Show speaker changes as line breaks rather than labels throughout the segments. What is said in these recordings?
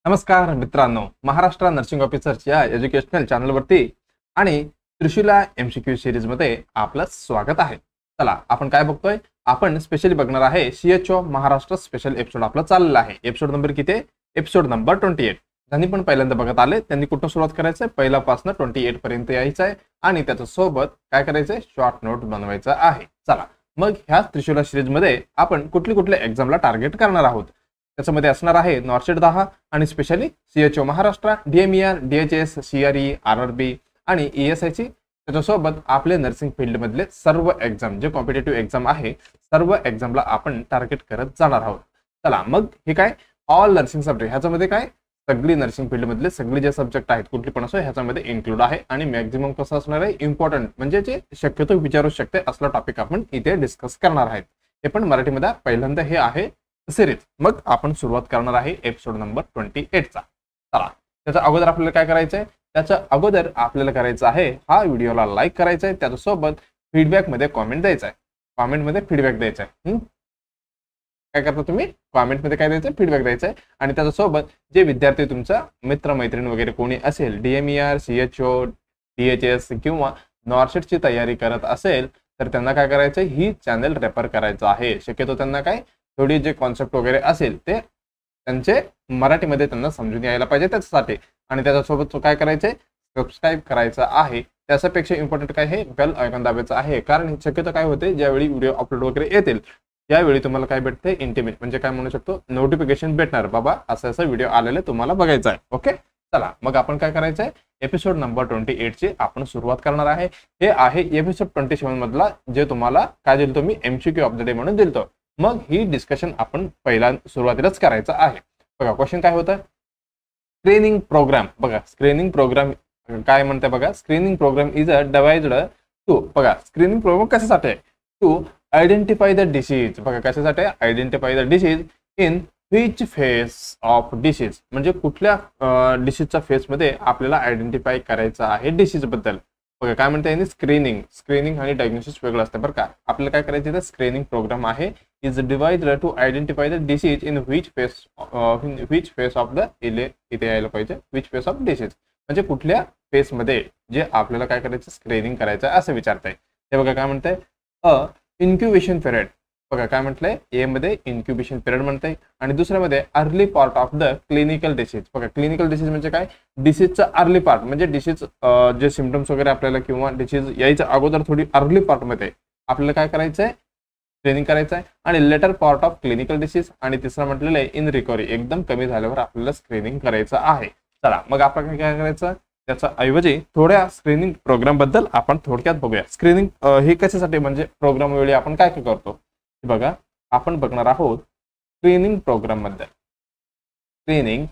नमस्कार मित्रांनो, Maharashtra nursing ऑफिसर्सच्या educational चॅनलवरती आणि त्रिशूला एमसीक्यू सीरीज मध्ये आपलं स्वागत आहे। चला आपण काय बघतोय, आपण स्पेशली बघणार आहे सीएचओ महाराष्ट्र स्पेशल एपिसोड आपला चाललेला आहे। एपिसोड नंबर किती आहे? Episode number 28। ज्यांनी पण पहिल्यांदा बघत आले त्यांनी कुठून सुरुवात करायचं आहे, पहिल्यापासून 28 पर्यंत यायचं आहे आणि त्याच्या सोबत काय करायचंय, शॉर्ट नोट बनवायचा आहे। चला मग ह्या त्रिशूला सीरीज मध्ये आपण कुठल्या एक्झामला टार्गेट करणार आहोत। त्याच्यामध्ये असणार आहे नॉर्सेट 10 आणि specially CHO Maharashtra, DMER, DHS, CRE, RRB आणि ईएसआयची। त्याच्यासोबत आपले नर्सिंग फील्ड मधले सर्व एक्झाम जे कॉम्पिटेटिव्ह एक्झाम आहे, सर्व एक्झामला आपण टार्गेट करत जाणार आहोत। चला मग हे काय, ऑल नर्सिंग सब्जेक्ट, ह्याच्यामध्ये काय सगळी नर्सिंग फील्ड मधले सगळे जे सब्जेक्ट आहेत कुठली पण असो ह्याच्यामध्ये इन्क्लूड आहे आणि मॅक्झिमम कसं असणार आहे, इम्पॉर्टंट म्हणजे जे शक्यतो विचारू शकते असला टॉपिक आपण इथे डिस्कस करणार आहेत। हे पण मराठीमध्ये पहिल्यांदा हे आहे सिरीज। मग आपण सुरुवात करणार आहे एपिसोड नंबर 28 चा। चला त्याच्या अगोदर आपल्याला काय करायचंय, त्याच्या अगोदर आपल्याला करायचं आहे हा व्हिडिओला लाईक करायचा आहे, त्याच्यासोबत फीडबॅक मध्ये कमेंट द्यायचा आहे। कमेंट मध्ये फीडबॅक द्यायचा आहे। काय करता तुम्ही, कमेंट मध्ये काय द्यायचं, फीडबॅक द्यायचा आहे। आणि त्याच्यासोबत जे विद्यार्थी तुमचा मित्र मैत्रीण वगैरे कोणी असेल, डीएमईआर, सीएचओ, डीएचएस किंवा नॉर्सेटची तयारी करत असेल तर त्यांना काय करायचं, ही चॅनल रेफर करायचं आहे। शक्यतो त्यांना काय थोडी जे कॉन्सेप्ट वगैरे असेल ते त्यांचे मराठीमध्ये त्यांना समजून यायला पाहिजे त्याच्यासाठी। आणि त्याच्यासोबत काय करायचंय, सबस्क्राईब करायचं आहे। त्याच्यापेक्षा इम्पॉर्टंट काय आहे, बेल आयकॉन दाबायचं आहे। कारण शक्यतो काय होते, ज्यावेळी व्हिडिओ अपलोड वगैरे येतील त्यावेळी तुम्हाला काय भेटते, इंटिमेट म्हणजे काय म्हणू शकतो, नोटिफिकेशन भेटणार, बाबा असं व्हिडिओ आलेले तुम्हाला बघायचा आहे। ओके चला मग आपण काय करायचंय, एपिसोड नंबर 28 ची आपण सुरुवात करणार आहे। हे आहे एपिसोड 27 मधला जे तुम्हाला काय दिलतो मी, एमसीक्यू ऑफ द डे म्हणून दिलतो। मग ही डिस्कशन आपण पहिला सुरुवातीलाच करायचं आहे। बघा क्वेश्चन काय होतं, स्क्रीनिंग प्रोग्राम। बघा स्क्रीनिंग प्रोग्राम काय म्हणते, बघा screening program is a divided to, बघा स्क्रीनिंग प्रोग्राम कशासाठी आहे, टू आयडेंटिफाय द डिसीज। बघा कशासाठी, identify the disease in which phase of disease, म्हणजे कुठल्या डिसीजच्या फेज मध्ये आपल्याला आयडेंटिफाय करायचं आहे डिसीज बद्दल। बघा काय म्हणते यांनी, स्क्रीनिंग आणि डायग्नोसिस वेगळं असतं बरं का। आपल्याला काय करायचं इथे, स्क्रीनिंग प्रोग्राम आहे is divided to identify the disease in which phase of the, इथे यायला पाहिजे व्हिच फेज ऑफ डिसीज, म्हणजे कुठल्या फेज मध्ये जे आपल्याला काय करायचं, स्क्रीनिंग करायचं असं विचारताय। हे बघा काय म्हणताय, अ इन्क्युबेशन पिरियड। बघा काय म्हटलंय, ए मध्ये इन्क्युबेशन पिरियड म्हणताय आणि दुसऱ्यामध्ये early part of the clinical disease. बघा क्लिनिकल डिसीज म्हणजे काय, डिसीजचा अर्ली पार्ट म्हणजे डिसीज जे सिम्पटम्स वगैरे आपल्याला किंवा डिसीज यायच्या अगोदर थोडी अर्ली पार्ट मध्ये आपल्याला काय करायचंय, स्क्रीनिंग करायचं आहे। आणि later part of clinical disease आणि तिसरा म्हटलेलं आहे इन रिकव्हरी, एकदम कमी झाल्यावर आपल्याला स्क्रीनिंग करायचं आहे। चला मग आपण काय करायचं, त्याच्या ऐवजी थोड्या स्क्रीनिंग प्रोग्राम बद्दल आपण थोडक्यात बघूया। स्क्रीनिंग हे कशासाठी, म्हणजे प्रोग्राम वेळी आपण काय काय करतो, बघा आपण बघणार आहोत स्क्रीनिंग प्रोग्राम बद्दल। स्क्रीनिंग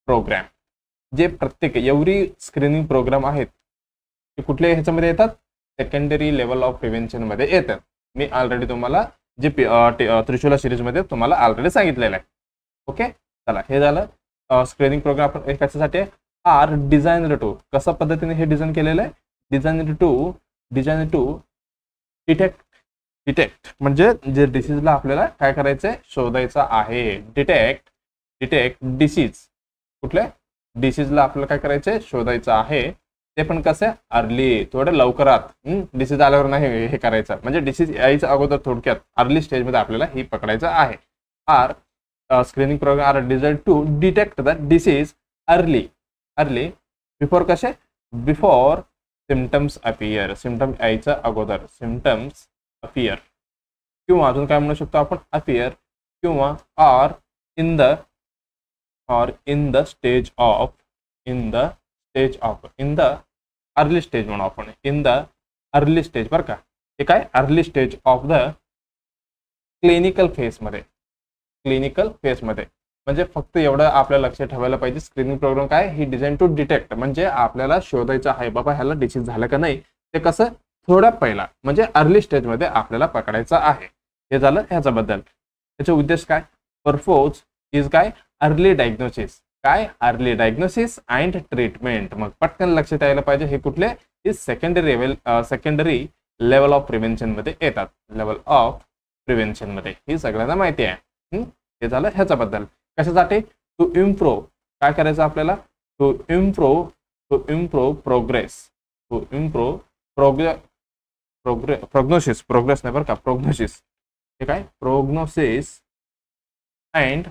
प्रोग्राम जे प्रत्येक एवढी स्क्रीनिंग प्रोग्राम आहेत ते कुठल्या ह्याच्यामध्ये येतात, सेकंडरी लेवल ऑफ प्रिव्हेन्शन मध्ये येतात। मी ऑलरेडी तुम्हाला जे त्रिशूला सिरीज मध्ये तुम्हाला ऑलरेडी सांगितलेलं आहे। ओके चला हे झालं स्क्रीनिंग प्रोग्राम आपण कशासाठी आर डिझाईन टू, कशा पद्धतीने हे डिझाईन केलेलं आहे, डिझाईन टू डिटेक्ट म्हणजे जे डिसीजला आपल्याला काय करायचंय, शोधायचं आहे। डिटेक्ट डिसीज, कुठल्या डिसीजला आपल्याला काय करायचंय, शोधायचं आहे। ते पण कसं अर्ली, थोडं लवकरात, डिसीज आल्यावर नाही हे करायचं, म्हणजे डिसीज यायच्या अगोदर थोडक्यात अर्ली स्टेज मध्ये आपल्याला ही पकडायचं आहे। Are screening program are design to detect the disease early before, कसे बिफोर सिम्पटम्स अपियर, सिम्पटम यायच्या अगोदर, सिम्पटम्स अपियर किंवा अजून काय म्हणू शकतो आपण, अपियर किंवा are in the stage of in the early stage म्हणू आपण, इन द अर्ली स्टेज बरं का। हे काय, early stage of the clinical phase मध्ये म्हणजे फक्त एवढं आपल्याला लक्षात ठेवायला पाहिजे, स्क्रीनिंग प्रोग्राम काय, ही डिझाईन टू डिटेक्ट म्हणजे आपल्याला शोधायचं आहे बाबा ह्याला डिसीज झालं का नाही, ते कसं थोडा पहिला म्हणजे अर्ली स्टेज मध्ये आपल्याला पकडायचं आहे। हे झालं ह्याच्याबद्दल। त्याचा उद्देश काय, पर्पोज इज काय, अर्ली डायग्नोसिस, काय अर्ली डायग्नोसिस अँड ट्रीटमेंट। मग पटकन लक्षात यायला पाहिजे हे कुठले, हे सेकंडरी लेवल ऑफ प्रिव्हेन्शन मध्ये येतात, लेवल ऑफ प्रिव्हेन्शन मध्ये, ही सगळ्यांना माहिती आहे। हे झालं ह्याच्याबद्दल। कशासाठी, टू इम्प्रूव्ह काय करायचं आपल्याला, to improve progress, to improve prognosis, progress नाही बरं का, प्रोग्नोसिस, हे काय प्रोग्नोसिस अँड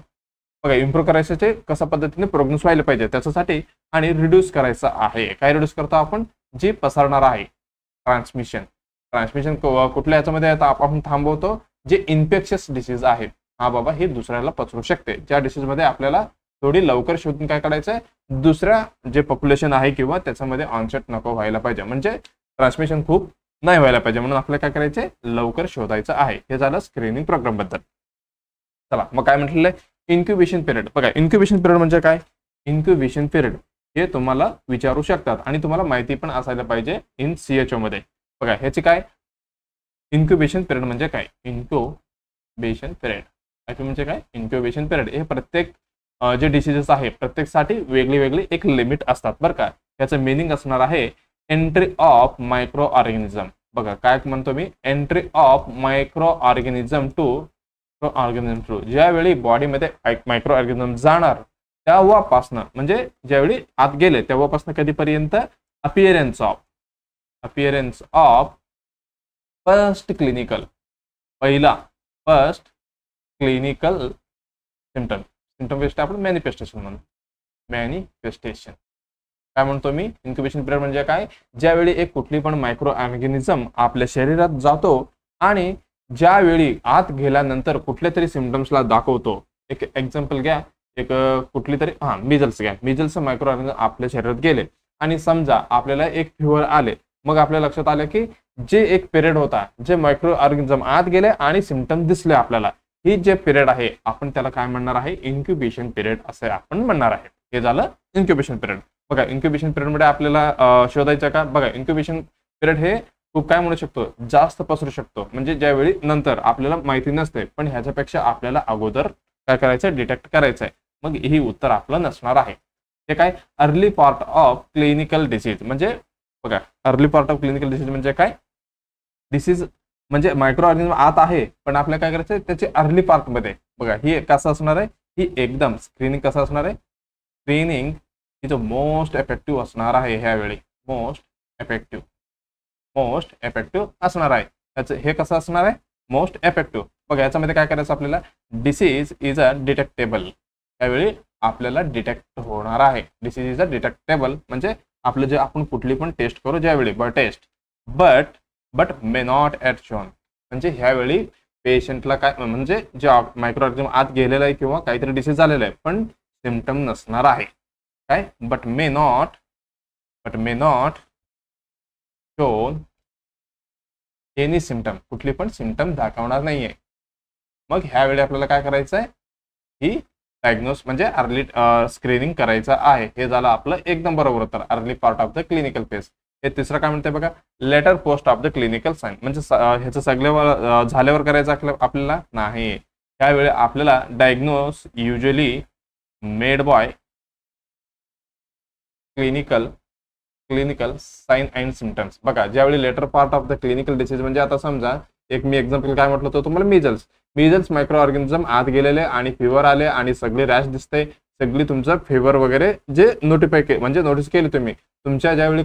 बघा इम्प्रूव्ह करायचे कशा पद्धतीने प्रोग्नोस व्हायला पाहिजे त्याच्यासाठी, आणि रिड्यूस करायचं आहे. काय रिड्यूस करतो आपण, जी पसरणार आहे ट्रान्समिशन. ट्रान्समिशन कुठल्या याच्यामध्ये आपण थांबवतो, जे इन्फेक्शियस डिसीज आहेत, हा बाबा हे दुसऱ्याला पसरू शकते, ज्या डिसीज मध्ये आपल्याला थोडी लवकर शोधून काय करायचंय, दुसऱ्या जे पॉप्युलेशन आहे किंवा त्याच्यामध्ये ऑनसेट नको व्हायला पाहिजे, म्हणजे ट्रान्समिशन खूप नाही व्हायला पाहिजे, म्हणून आपल्याला काय करायचंय, लवकर शोधायचं आहे. हे झालं स्क्रीनिंग प्रोग्राम बद्दल. चला मग काय म्हटलेलं आहे, इन्क्युबेशन पिरियड. बघा इन्क्युबेशन पिरियड म्हणजे काय, इन्क्युबेशन पिरियड हे तुम्हाला विचारू शकतात आणि तुम्हाला माहिती पण असायला पाहिजे इन CHO मध्ये. बघा ह्याची काय, इन्क्युबेशन पिरियड म्हणजे काय, इन्क्युबेशन पिरियड म्हणजे काय, इन्क्युबेशन पिरियड हे प्रत्येक जे डिसीजेस आहे प्रत्येकसाठी वेगळी वेगळी एक लिमिट असतात बरं का. याचं मिनिंग असणार आहे एंट्री ऑफ मायक्रो ऑर्गॅनिझम. बघा काय म्हणतो मी, entry of micro organism to ज्यावेळी बॉडीमध्ये मायक्रो ऑर्गॅनिझम जाणार तेव्हापासनं, म्हणजे ज्यावेळी आत गेले तेव्हापासनं कधीपर्यंत, appearance of first clinical symptom आपण मॅनिफेस्टेशन म्हणतो. मॅनिफेस्टेशन काय म्हणतो मी, इन्क्युबेशन पिरियड म्हणजे काय, ज्यावेळी एक कुठली पण मायक्रो ऑर्गॅनिझम आपल्या शरीरात जातो आणि ज्यावेळी आत गेल्यानंतर कुठल्या तरी सिम्पटम्सला दाखवतो. एक एक्झाम्पल घ्या, एक कुठली तरी मिजल्स घ्या, मिजल्स मायक्रो ऑर्गॅनिझम आपल्या शरीरात गेले आणि समजा आपल्याला एक फिवर आले, मग आपल्या लक्षात आलं की जे एक पिरियड होता, जे मायक्रो ऑर्गॅनिझम आत गेले आणि सिम्पटम दिसले आपल्याला, ही जे पिरियड आहे आपण त्याला काय म्हणणार आहे, इन्क्युबेशन पिरियड असे आपण म्हणणार आहे. हे झालं इन्क्युबेशन पिरियड. बघा इन्क्युबेशन पिरियड मध्ये आपल्याला शोधायचं का, बघा इन्क्युबेशन पिरियड हे खूप काय म्हणू शकतो, जास्त पसरू शकतो, म्हणजे ज्यावेळी नंतर आपल्याला माहिती नसते पण ह्याच्यापेक्षा आपल्याला अगोदर काय करायचं, डिटेक्ट करायचं आहे. मग ही उत्तर आपलं नसणार आहे. हे काय, early part of clinical disease म्हणजे बघा, early part of clinical disease म्हणजे काय, डिसीज म्हणजे मायक्रो ऑर्गॅनिझम आत आहे पण आपल्याला काय करायचं, त्याचे अर्ली पार्ट मध्ये. बघा ही कसं असणार आहे, ही एकदम स्क्रीनिंग कसं असणार आहे, स्क्रीनिंग ही जो मोस्ट इफेक्टिव्ह असणार आहे ह्यावेळी, मोस्ट इफेक्टिव्ह असणार आहे. त्याचं हे कसं असणार आहे, मोस्ट इफेक्टिव्ह. बघा याच्यामध्ये काय करायचं आपल्याला, डिसीज इज अ डिटेक्टेबल, त्यावेळी आपल्याला डिटेक्ट होणार आहे. डिसीज इज अ डिटेक्टेबल म्हणजे आपलं जे आपण कुठली पण टेस्ट करू ज्यावेळी but may not at shown, म्हणजे ह्यावेळी पेशंटला काय, म्हणजे जे मायक्रो ऑर्गॅनिझम आत गेलेलं आहे किंवा काहीतरी डिसीज झालेलं आहे पण सिम्पटम नसणार आहे. काय, but may not shown any symptom, कुठली पण सिम्पटम दाखवणार नाहीये. मग ह्यावेळी आपल्याला काय करायचं आहे, ही डायग्नोस म्हणजे अर्ली स्क्रीनिंग करायचं आहे. हे झालं आपलं एकदम बरोबर उत्तर, early part of the clinical phase. हे तिसरं काय म्हणते बघा, later post of the clinical sign, म्हणजे ह्याचं सगळं झाल्यावर करायचं आपल्याला नाही. त्यावेळी आपल्याला diagnose usually made by clinical sign and symptoms. बघा ज्यावेळी later part of the clinical disease म्हणजे आता समजा एक मी एक्झाम्पल काय म्हटलं होतं तुम्हाला, मिजल्स मायक्रो ऑर्गॅनिझम आत गेलेले आणि फिवर आले आणि सगळे रॅश दिसते, सगळी तुमचं फिवर वगैरे जे म्हणजे नोटीस केले तुम्ही, तुमच्या ज्यावेळी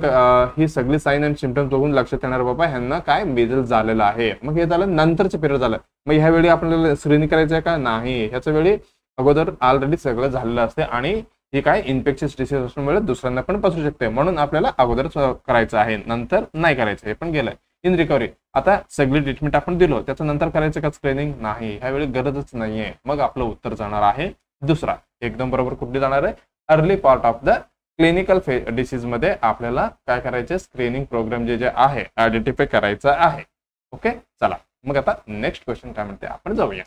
ही सगळी साइन अँड सिम्पटम्स बघून लक्षात येणार बाबा ह्यांना काय मिजल्स झालेलं आहे. मग हे झालं नंतरचं पिरियड झालं. मग ह्यावेळी आपल्याला स्क्रीनिंग करायचं आहे का, नाही, ह्याच्या वेळी अगोदर ऑलरेडी सगळं झालेलं असते आणि ही काय इन्फेक्शियस डिसीज असल्यामुळे दुसऱ्यांना पण पसरू शकते, म्हणून आपल्याला अगोदरच करायचं आहे, नंतर नाही करायचं. हे पण गेलंय इन रिकव्हरी. आता सगळी ट्रीटमेंट आपण दिलो त्याच्या नंतर करायचं का स्क्रीनिंग, नाही, ह्यावेळी गरजच नाहीये. मग आपलं उत्तर जाणार आहे दुसरा, एकदम बरोबर. कुठली जाणार आहे, early part of the clinical disease मध्ये आपल्याला काय करायचं, स्क्रीनिंग प्रोग्राम जे आहे आयडेंटिफाय करायचं आहे. ओके, चला मग आता नेक्स्ट क्वेश्चन काय म्हणते आपण जाऊया.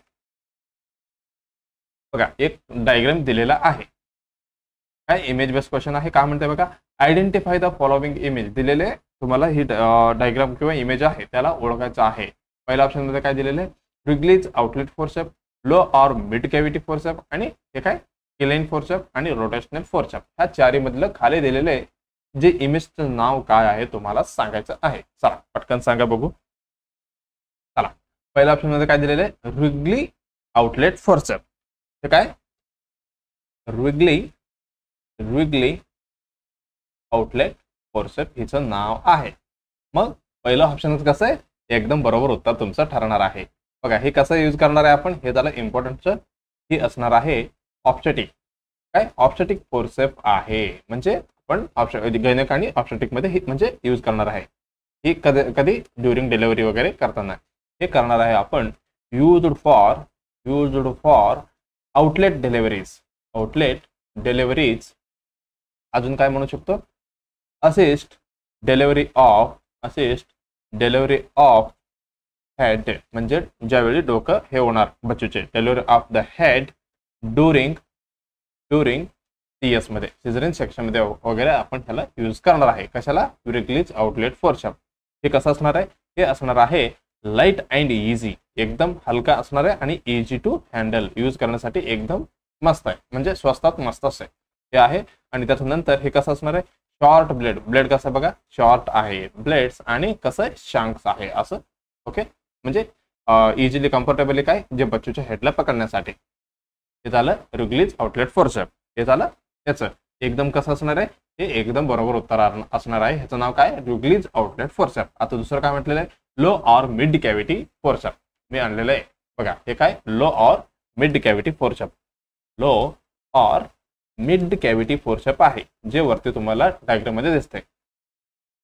बघा एक डायग्राम दिलेला आहे, काय इमेज बेस्ड क्वेश्चन आहे. काय म्हणते बघा, आयडेंटिफाय द फॉलोइंग इमेज दिलेले तुम्हाला, ही डायग्राम किंवा इमेज आहे त्याला ओळखायचं आहे. पहिल्या ऑप्शन मध्ये काय दिलेले, Wrigley's outlet forceps, low or mid cavity forceps, आणि हे काय किलाइन फोर्सेप आणि रोटेशनल फोर्सेप. ह्या चारी मधलं खाली दिलेले जे इमेजचं नाव काय आहे तुम्हाला सांगायचं आहे. चला पटकन सांगा बघू. चला पहिल्या ऑप्शन मध्ये काय दिलेलं आहे, रिग्ली आउटलेट फोर्सेप. हे काय, रिग्ली रिग्ली आउटलेट फोर्सेप हिचं नाव आहे. मग पहिलं ऑप्शन कसं आहे, एकदम बरोबर उत्तर तुमचं ठरणार आहे. बघा हे कसं यूज करणार आहे आपण, हे झालं इम्पॉर्टंटचं. ही असणार आहे ऑब्स्टेटिक. काय ऑब्स्टेटिक फोर्सेप आहे म्हणजे आपण गैनक आणि ऑब्स्टेटिक मध्ये म्हणजे यूज करणार आहे. ही कधी कधी ड्युरिंग डिलिव्हरी वगैरे करताना हे करणार आहे आपण. Used for outlet deliveries. अजून काय म्हणू शकतो, असिस्ट डिलिव्हरी ऑफ हेड म्हणजे ज्यावेळी डोकं हे होणार बच्चूचे, delivery of the head during CS मध्ये सिझरियन सेक्शन मध्ये वगैरे आपण ह्याला यूज करणार आहे. कशाला, रिग्लीज आउटलेट फोर्सेप. हे कसं असणार आहे, हे असणार आहे लाईट अँड इझी, एकदम हलका असणार आहे आणि इझी टू हँडल, यूज करण्यासाठी एकदम मस्त आहे, म्हणजे स्वस्तात मस्त असते हे आहे. आणि त्याच्यानंतर हे कसं असणार आहे, शॉर्ट ब्लेड कसं बघा, शॉर्ट आहे ब्लेड्स आणि कसं शांक्स आहे असं. ओके, म्हणजे इझिली कम्फर्टेबली काय, जे बच्चूच्या हेडला पकडण्यासाठी. हे झालं रिग्लीज आउटलेट फोर्सेप. हे झालं त्याचं एकदम कसं असणार आहे, हे एकदम बरोबर उत्तर असणार आहे. ह्याचं नाव काय, रिग्लीज आउटलेट फोर्सेप. आता दुसरं काय म्हटलेलं आहे, low or mid cavity forceps. मी आणलेलं आहे बघा, हे काय low or mid cavity forceps. Low or mid cavity forceps आहे, जे वरती तुम्हाला डायग्राम मध्ये दिसतंय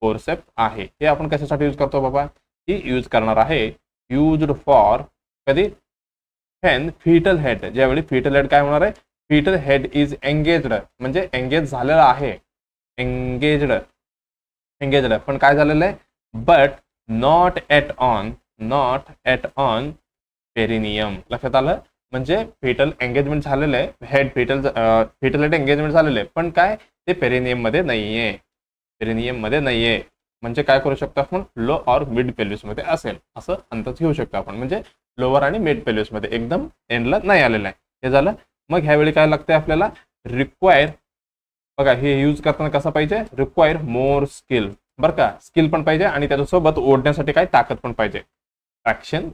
फोर्सेप आहे. हे आपण कशासाठी यूज करतो बाबा, ही यूज करणार आहे युज्ड फॉर कधी, व्हेन फिटल हेड, ज्यावेळी फिटल हेड काय होणार आहे, फिटल हेड इज एंगेज्ड म्हणजे एंगेज झालेला आहे, एंगेज्ड पण काय झालेलं आहे, but not at on perineum. लक्षात आलं, म्हणजे फिटल एंगेजमेंट झालेलं आहे, फिटल हेड एंगेजमेंट झालेलं आहे, पण काय ते पेरिनियम मध्ये नाहीये, म्हणजे काय करू शकतो आपण, लो ऑर मिड पेल्विस मध्ये असेल असं अंदाज घेऊ शकतो आपण. म्हणजे लोअर आणि मिड पेल्विस मध्ये एकदम एंडला नाही आलेलं आहे. हे झालं. मग ह्यावेळी काय लागतंय आपल्याला, रिक्वायर बघा हे यूज करताना कसं पाहिजे, रिक्वायर मोर स्किल बरं का, स्किल पण पाहिजे आणि त्याच्यासोबत ओढण्यासाठी काय ताकद पण पाहिजे, ट्रॅक्शन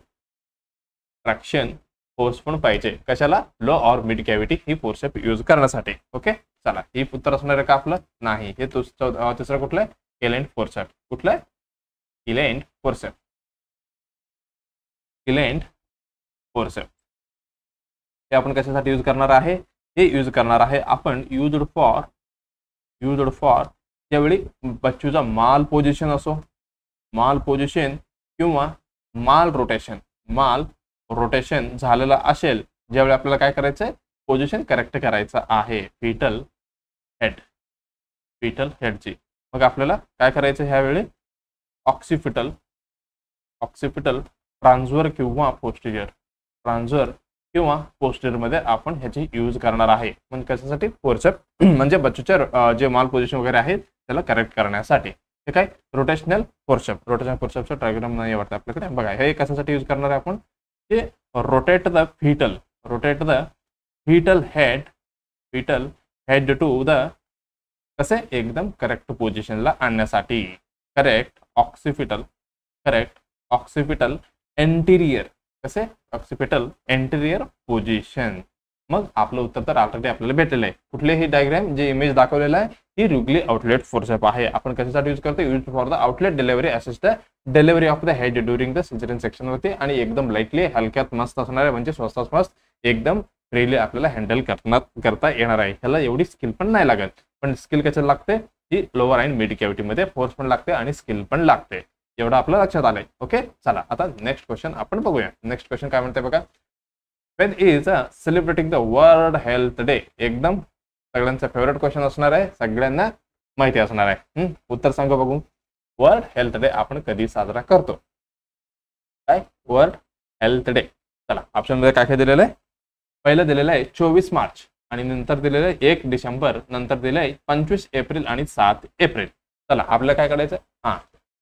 फोर्स पण पाहिजे. कशाला, लो ऑर मिड कॅव्हिटी ही फोर्सेप यूज करण्यासाठी. ओके चला, ही उत्तर असणार आहे का आपलं, नाही. हे तिसरं कुठलं आहे, इलेंट फोर्सेप. कुठलं आहे, इलेंट फोर्सेप. हे आपण कशासाठी यूज करणार आहे, हे यूज करणार आहे आपण युज्ड फॉर ज्यावेळी बच्चूचा माल पोझिशन किंवा माल रोटेशन झालेला असेल, ज्यावेळी आपल्याला काय करायचंय, पोझिशन करेक्ट करायचं आहे फिटल हेडची. मग आपल्याला काय करायचं ह्यावेळी, ऑक्सिपिटल ट्रान्सव्हर किंवा पोस्टीरियर मध्ये आपण ह्याची यूज करणार आहे. म्हणजे कशासाठी, फोर्सेप म्हणजे बच्चूच्या जे माल पोझिशन वगैरे आहे त्याला करेक्ट करण्यासाठी. हे काय, रोटेशनल फोर्सेपचा डायग्राम नाही वाटतं आपल्याकडे बघा. हे कशासाठी यूज करणार आहे आपण, हे rotate the fetal head to the कसे एकदम करेक्ट पोझिशनला आणण्यासाठी. करेक्ट ऑक्सिपिटल एंटिरियर कसे, ऑक्सिपिटल एंटिरियर पोझिशन. मग आपलं उत्तर तर ऑलरेडी आपल्याला भेटलेलं आहे. कुठले हे डायग्राम जे इमेज दाखवलेलं आहे, ही रिग्ली आउटलेट फोर्सेप आहे. आपण कशासाठी यूज करतो, use for the outlet delivery, assist the delivery of the head during the caesarean section वरती. आणि एकदम लाईटली हलक्यात मस्त असणार आहे, म्हणजे स्वस्तात मस्त एकदम फ्रीली आपल्याला हँडल करता येणार आहे. ह्याला एवढी स्किल पण नाही लागत, पण स्किल कशाला लागते, ही लोअर अँड मिड कॅव्हिटी मध्ये फोर्स पण लागते आणि स्किल पण लागते. एवढं आपलं लक्षात आलंय. ओके चला, आता नेक्स्ट क्वेश्चन आपण बघूया. नेक्स्ट क्वेश्चन काय म्हणते बघा, when is celebrating the world health day. एकदम सगळ्यांचा फेवरेट क्वेश्चन असणार आहे, सगळ्यांना माहिती असणार आहे. उत्तर सांगा बघू, वर्ल्ड हेल्थ डे आपण कधी साजरा करतो, काय वर्ल्ड हेल्थ डे. चला ऑप्शन मध्ये काय काय दिलेलं आहे, पहिलं दिलेलं आहे 24 मार्च आणि नंतर दिलेलं आहे 1 डिसेंबर, नंतर दिलं आहे 25 एप्रिल आणि 7 एप्रिल. चला आपल्याला काय करायचं,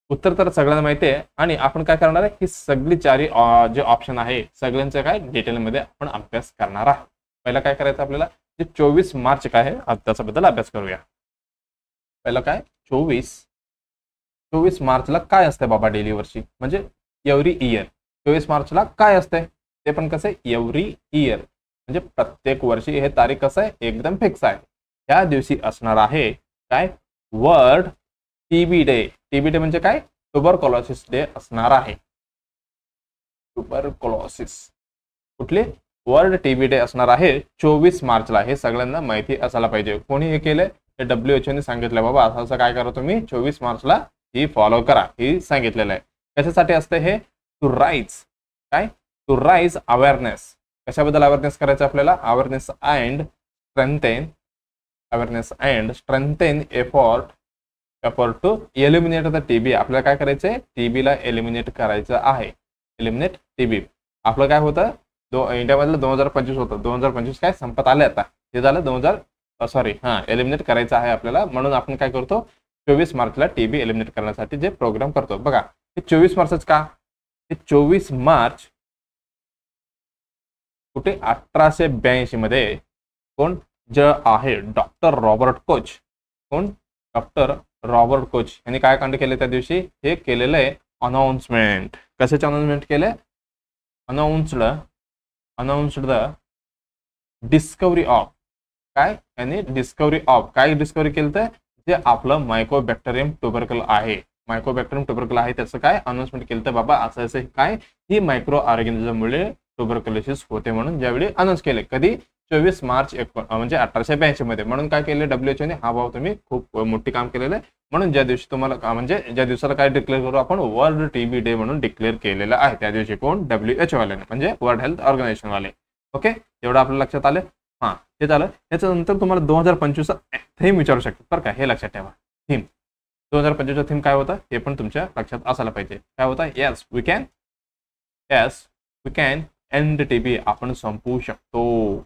उत्तर तर सगळ्यांना माहिती आहे आणि आपण काय करणार आहे, ही सगळी चारी जे ऑप्शन आहे सगळ्यांचं काय डिटेलमध्ये आपण अभ्यास करणार आहोत. पहिला काय करायचं आपल्याला, जे 24 मार्च काय आहे त्याच्याबद्दल अभ्यास करूया. पहिलं काय 24 मार्चला काय असते बाबा डेली वर्षी, म्हणजे एव्हरी इयर. 24 मार्चला काय असते ते पण कसं आहे, एव्हरी इयर म्हणजे प्रत्येक वर्षी. हे तारीख कसं आहे एकदम फिक्स आहे. ह्या दिवशी असणार आहे काय world TB day. TB day म्हणजे काय ट्युबरक्युलोसिस डे असणार आहे. ट्युबरक्युलोसिस कुठली वर्ल्ड टीबी डे असणार आहे 24 मार्चला. हे सगळ्यांना माहिती असायला पाहिजे. कोणी हे केलंय हे WHO ने सांगितलं बाबा असं असं काय करा तुम्ही 24 मार्चला ही फॉलो करा ही सांगितलेलं आहे. कशासाठी असतं हे टू राईज काय टू राईज अवेअरनेस. कशाबद्दल अवेअरनेस करायचं आपल्याला awareness and strengthen effort to eliminate the TB. आपल्याला काय करायचंय टीबीला एलिमिनेट करायचं आहे. एलिमिनेट टीबी आपलं काय होतं इंडियामधलं 2025 होतं. 2025 काय संपत आले आता. हे झालं एलिमिनेट करायचं आहे आपल्याला. म्हणून आपण काय करतो 24 मार्चला टीबी एलिमिनेट करण्यासाठी जे प्रोग्राम करतो. बघा हे 24 मार्चच का हे 24 मार्च कुठे 1882 मध्ये कोण जे आहे डॉक्टर रॉबर्ट कोच. कोण डॉक्टर रॉबर्ट कोच यांनी काय कांड केले त्या दिवशी हे केलेलं आहे अनाउन्समेंट. कशाचे अनाउन्समेंट केले अनाउन्स्ड द डिस्कवरी ऑफ काय यांनी डिस्कवरी ऑफ काय डिस्कवरी केलं तर जे आपलं मायकोबॅक्टेरियम ट्युबरकल आहे. मायकोबॅक्टेरियम ट्युबरकल आहे त्याचं काय अनाउन्समेंट केलं तर बाबा असं असं काय ही मायक्रो ऑर्गॅनिझममुळे ट्युबरक्युलोसिस होते म्हणून ज्यावेळी अनाउन्स केले. कधी 24 मार्च म्हणजे 1882 मध्ये. म्हणून काय केले WHO ने हा भाव तुम्ही खूप मोठी काम केलेलं आहे. म्हणून ज्या दिवशी तुम्हाला म्हणजे ज्या दिवसाला काय डिक्लेअर करू आपण वर्ल्ड टीबी डे म्हणून डिक्लेअर केलेलं आहे. त्या दिवशी कोण WHO वाल्याने म्हणजे वर्ल्ड हेल्थ ऑर्गनायझेशन वाले. ओके एवढं आपल्या लक्षात आलं. हा हे झालं. याच्यानंतर तुम्हाला 2025 थीम विचारू शकतात बरं का हे लक्षात ठेवा. थीम 2025 थीम काय होतं हे पण तुमच्या लक्षात असायला पाहिजे. काय होतं yes we can end TB. आपण संपवू शकतो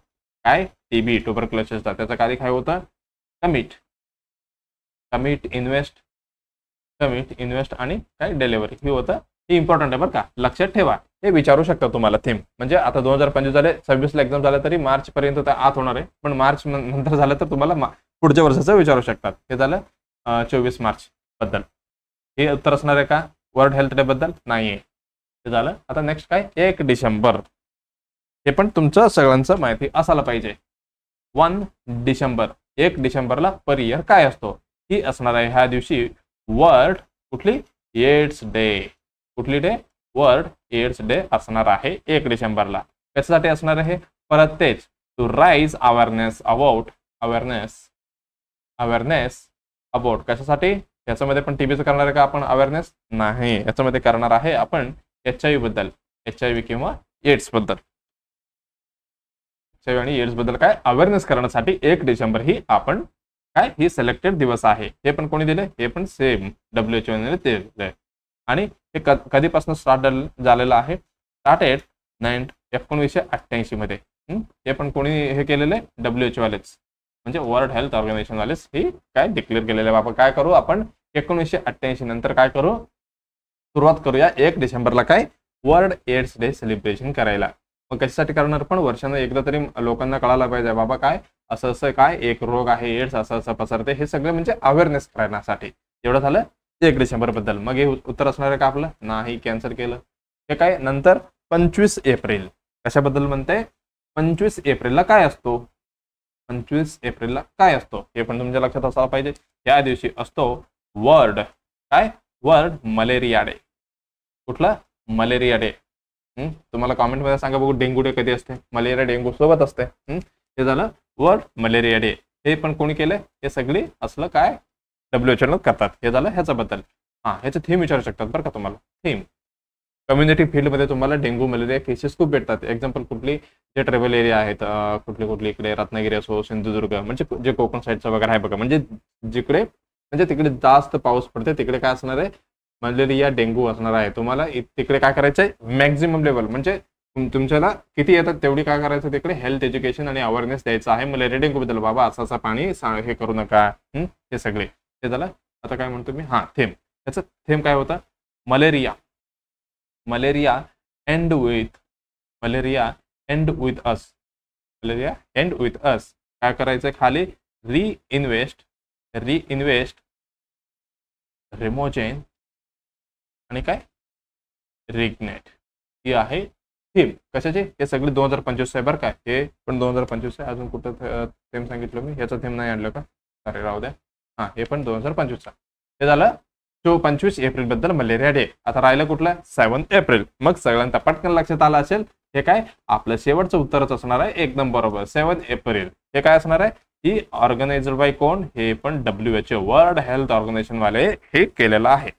काय टीबी ट्युबरक्युलोसिसचा. त्याचं कार्य काय होतं कमिट इन्व्हेस्ट आणि काय डिलिव्हरी हे होतं. हे इम्पॉर्टंट आहे बरं का लक्षात ठेवा. हे विचारू शकता तुम्हाला थीम. म्हणजे आता 2025 झाले 26 ला एक्झाम झालं तरी मार्च पर्यंत आत होणार आहे. पण मार्च नंतर झालं तर तुम्हाला पुढच्या वर्षाचं विचारू शकतात. हे झालं 24 मार्च बद्दल. हे उत्तर असणार आहे का वर्ल्ड हेल्थ डे बद्दल नाहीये. हे झालं. आता नेक्स्ट काय 1 डिसेंबर. हे पण तुमचं सगळ्यांचं माहिती असायला पाहिजे. 1 डिसेंबरला पर इयर काय असतो ही असणार आहे ह्या दिवशी वर्ल्ड कुठली एड्स डे. कुठली डे वर्ल्ड एड्स डे असणार आहे 1 डिसेंबरला. कशासाठी असणार आहे परत तेच टू राईज अवेअरनेस अबाउट कशासाठी याच्यामध्ये पण टीबीचं करणार आहे का आपण अवेअरनेस नाही. याच्यामध्ये करणार आहे आपण HIV बद्दल HIV किंवा एड्स बद्दल. आणि एड्स बद्दल काय अवेअरनेस करण्यासाठी 1 डिसेंबर ही आपण काय ही सिलेक्टेड दिवस आहे. हे पण कोणी दिले हे पण सेम WHO ने दिले. आणि हे कधीपासून स्टार्ट झालेलं आहे स्टार्टेड 1988 मध्ये. हे पण कोणी हे केलेलं आहे WHO वालेच म्हणजे वर्ल्ड हेल्थ ऑर्गनायझेशन वालेच ही काय डिक्लेअर केलेलं आहे. बाबा काय करू आपण 1988 नंतर काय करू सुरुवात करूया 1 डिसेंबरला काय वर्ल्ड एड्स डे सेलिब्रेशन करायला. मग कशासाठी करणार पण वर्षानं एकदा तरी लोकांना कळायला पाहिजे बाबा काय असं असं काय एक रोग आहे एड्स असं असं पसरते. हे सगळं म्हणजे अवेअरनेस करण्यासाठी. एवढं झालं 1 डिसेंबर बद्दल. मग हे उत्तर असणार आहे का आपलं नाही कॅन्सल केलं. हे काय नंतर 25 एप्रिल कशाबद्दल म्हणते 25 एप्रिलला काय असतो 25 एप्रिलला काय असतो हे पण तुमच्या लक्षात असायला पाहिजे. या दिवशी असतो वर्ल्ड मलेरिया डे. कुठला मलेरिया डे. तुम्हाला कॉमेंट मध्ये सांगा बघू डेंग्यू डे कधी असते. मलेरिया डेंग्यू सोबत असते. हे झालं वर्ल्ड मलेरिया डे. हे पण कोणी केलंय हे सगळी असलं काय WHO करतात. हे झालं ह्याच्याबद्दल. ह्याचं थीम विचारू शकतात बरं का तुम्हाला. थीम कम्युनिटी फील्डमध्ये तुम्हाला डेंग्यू मलेरिया केसेस खूप भेटतात. एक्झाम्पल कुठली जे ट्रेबल एरिया आहेत कुठली इकडे रत्नागिरी असो सिंधुदुर्ग म्हणजे जे कोकण साईडचं वगैरे आहे बघा म्हणजे जिकडे म्हणजे तिकडे जास्त पाऊस पडते तिकडे काय असणार आहे मलेरिया डेंग्यू असणार आहे. तुम्हाला तिकडे काय करायचं आहे मॅक्झिमम लेवल म्हणजे तुमच्याला किती येतात तेवढी काय करायचं तिकडे हेल्थ एज्युकेशन आणि अवेअरनेस द्यायचं आहे मलेरिया डेंग्यू बद्दल. बाबा असं असं पाणी हे करू नका. हे सगळे हे झालं. आता काय म्हणतो मी थीम याचं थीम काय होता मलेरिया एंड विथ अस. काय करायचं खाली रिइन्व्हेस्ट रिमोजेन आणि काय रिग्नेट ही आहे थीम कशाची, हे सगळी 2025 आहे बरं का, हे पण 2025 आहे. अजून कुठं थीम सांगितलं मी, ह्याचं थीम नाही आणलं का, अरे राहू द्या. हा, हे पण 2025 हे झालं. 25 एप्रिल बद्दल मलेरिया डे. आता राहिलं कुठलं, 7 एप्रिल. मग सगळ्यांना पटकन लक्षात आलं असेल, हे काय आपलं शेवटचं उत्तरच असणार आहे. एकदम बरोबर, 7 एप्रिल. हे काय असणार आहे, ही ऑर्गनायझर बाय कोण, हे पण WHO वर्ल्ड हेल्थ ऑर्गनायझेशन वाले हे केलेलं आहे.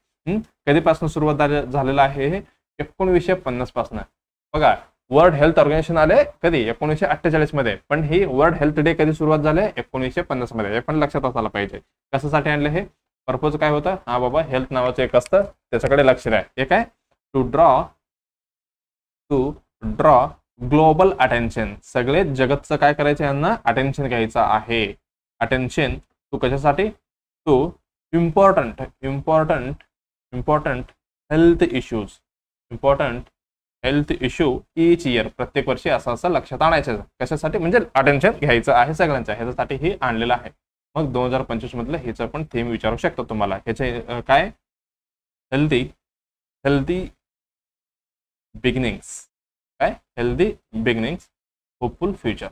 कधीपासून सुरुवात झालेलं आहे हे, 1950 पासून. बघा, वर्ल्ड हेल्थ ऑर्गनायझेशन आले कधी, 1948 मध्ये. पण ही वर्ल्ड हेल्थ डे कधी सुरुवात झाले, 1950 मध्ये. हे पण लक्षात असायला पाहिजे. कशासाठी आणले हे, पर्पज काय होता, हा बाबा हेल्थ नावाचं एक असतं, त्याच्याकडे लक्ष द्या. हे काय, टू ड्रॉ ग्लोबल अटेन्शन. सगळे जगतचं काय करायचं, यांना अटेन्शन घ्यायचं आहे. अटेन्शन टू कशासाठी, to important health issue each year. प्रत्येक वर्षी असं लक्षात आणायचं. कशासाठी, म्हणजे अटेन्शन घ्यायचं आहे सगळ्यांचं, ह्याच्यासाठी हे आणलेलं आहे. मग 2025 मधलं ह्याचं पण थीम विचारू शकतो तुम्हाला. ह्याचे काय, हेल्दी बिगिनिंग्स. काय, healthy beginnings, hopeful future.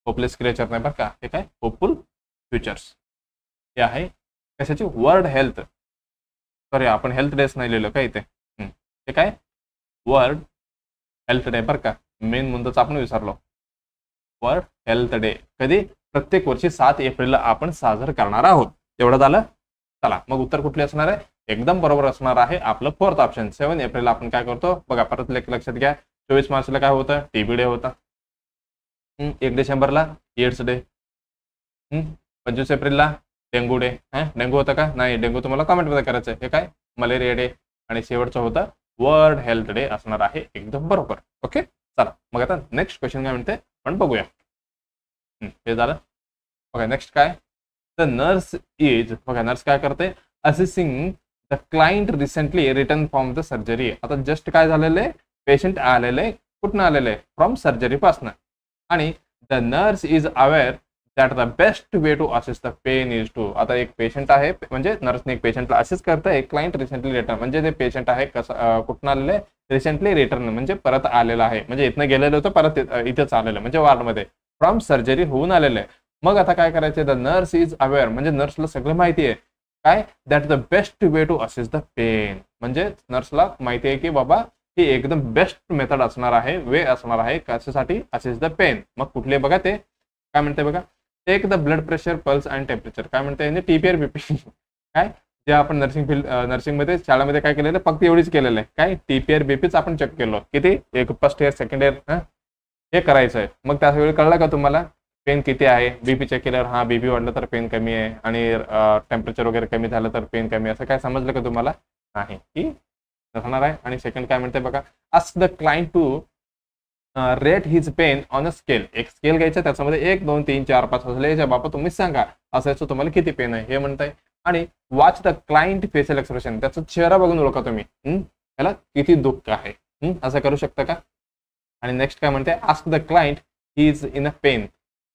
Hopeless creature नाही बरं का, हे काय, होपफुल फ्युचर्स. हे आहे कशाची, वर्ल्ड हेल्थ, सॉरी आपण हेल्थ डेच नाही लिहिलं का इथे. हे काय, वर्ल्ड हेल्थ डे बरं का, मेन मुद्दाच आपण विसरलो. वर्ल्ड हेल्थ डे कधी, प्रत्येक वर्षी 7 एप्रिलला आपण साजरं करणार आहोत. एवढं झालं. चला मग उत्तर कुठले असणार आहे, एकदम बरोबर असणार आहे आपलं 4th ऑप्शन. 7 एप्रिलला आपण काय करतो बघा, परत लक्षात घ्या. 24 मार्चला काय होतं, टीबी डे होता. 1 डिसेंबरला एड्स डे. 25 एप्रिलला डेंगू डे. डेंगू होता का, नाही, डेंगू तुम्हाला कमेंटमध्ये करायचं. हे काय, मलेरिया डे. आणि शेवटचं होतं वर्ल्ड हेल्थ डे असणार आहे. एकदम बरोबर. ओके, चला मग आता नेक्स्ट क्वेश्चन काय म्हणते आपण बघूया. हे झालं. बघा नेक्स्ट काय, द नर्स इज, बघा नर्स काय करते, assessing the client recently return from the surgery. आता जस्ट काय झालेलं आहे, पेशंट आलेले, कुठनं आलेले, फ्रॉम सर्जरी पासनं. आणि the nurse is aware that the best way to assist the pain is to. आता एक पेशंट आहे, म्हणजे नर्सने एक पेशंटला असिस्ट करते, क्लायंट रिसेंटली रिटर्न, म्हणजे ते पेशंट आहे कसं, कुठनं आलेलं आहे, रिसेंटली रिटर्न म्हणजे परत आलेलं आहे, म्हणजे इथनं गेलेलं होतं परत इथेच आलेलं, म्हणजे वार्डमध्ये फ्रॉम सर्जरी होऊन आलेलं आहे. मग आता काय करायचं, द नर्स इज अवेअर, म्हणजे नर्सला सगळं माहिती आहे. काय, that the best way to assist the pain, म्हणजे नर्सला माहिती आहे की बाबा ही एकदम बेस्ट मेथड असणार आहे, वे असणार आहे कशासाठी, असिस्ट द पेन. मग कुठले बघा, ते काय म्हणते बघा, take the blood pressure, pulse and temperature. काय म्हणते, म्हणजे TPR BP. काय, जे आपण नर्सिंगमध्ये शाळेमध्ये काय केलेलं, फक्त एवढीच केलेलं आहे. काय, TPR BPच आपण चेक केलं. किती, एक फर्स्ट इयर सेकंड इयर हे करायचं आहे. मग त्यावेळी कळलं का तुम्हाला पेन किती आहे, बीपी चेक केल्यावर हा बीपी वाढलं तर पेन कमी आहे, आणि टेम्परेचर वगैरे कमी झालं तर पेन कमी, असं काय समजलं का तुम्हाला, नाही की नसणार आहे. आणि सेकंड काय म्हणते बघा, ask the client to rate his pain on a scale. एक स्केल घ्यायचं, त्याच्यामध्ये 1 2 3 4 5 असले, बाबा तुम्हीच सांगा असायचं तुम्हाला किती पेन आहे हे म्हणताय. आणि watch the client facial expression, त्याचा चेहरा बघून ओळखा तुम्ही, त्याला किती दुःख आहे, असं करू शकता का. आणि नेक्स्ट काय म्हणते, ask the client he is in a pain.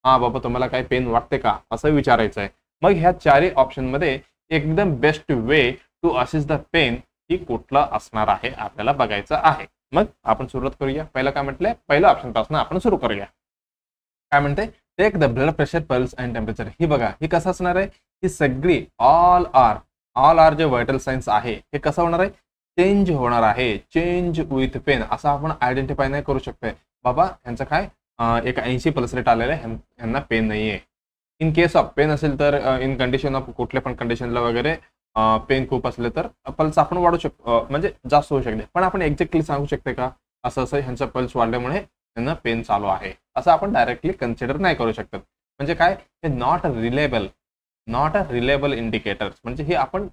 हा बाबा तुम्हाला काय पेन वाटते का, असं विचारायचं आहे. मग ह्या 4 ऑप्शन मध्ये एकदम best way to assist the pain ही कुठला असणार आहे आपल्याला बघायचं आहे. मग आपण सुरुवात करूया. पहिलं काय म्हटलंय, पहिल्या ऑप्शन पासून आपण सुरू करूया. काय म्हणते, take the blood pressure, pulse and temperature. ही बघा, ही कसं असणार आहे, ही सगळी ऑल आर जे व्हायटल सायन्स आहे हे कसं होणार आहे, चेंज होणार आहे, चेंज विथ पेन, असं आपण आयडेंटिफाय नाही करू शकतोय. बाबा यांचं काय, एक 80 पल्स रेट आलेला आहे, यांना पेन नाहीये. इन केस ऑफ पेन असेल तर, इन कंडिशन ऑफ कुठल्या पण कंडिशनला वगैरे पेन खूप असले तर पल्स आपण वाढू शकतो, म्हणजे जास्त होऊ शकते. पण आपण एक्झॅक्टली सांगू शकते का, असं ह्यांचा पल्स वाढल्यामुळे त्यांना पेन चालू आहे, असं आपण डायरेक्टली कन्सिडर नाही करू शकत. म्हणजे काय, हे नॉट अ रिलेबल इंडिकेटर्स, म्हणजे हे आपण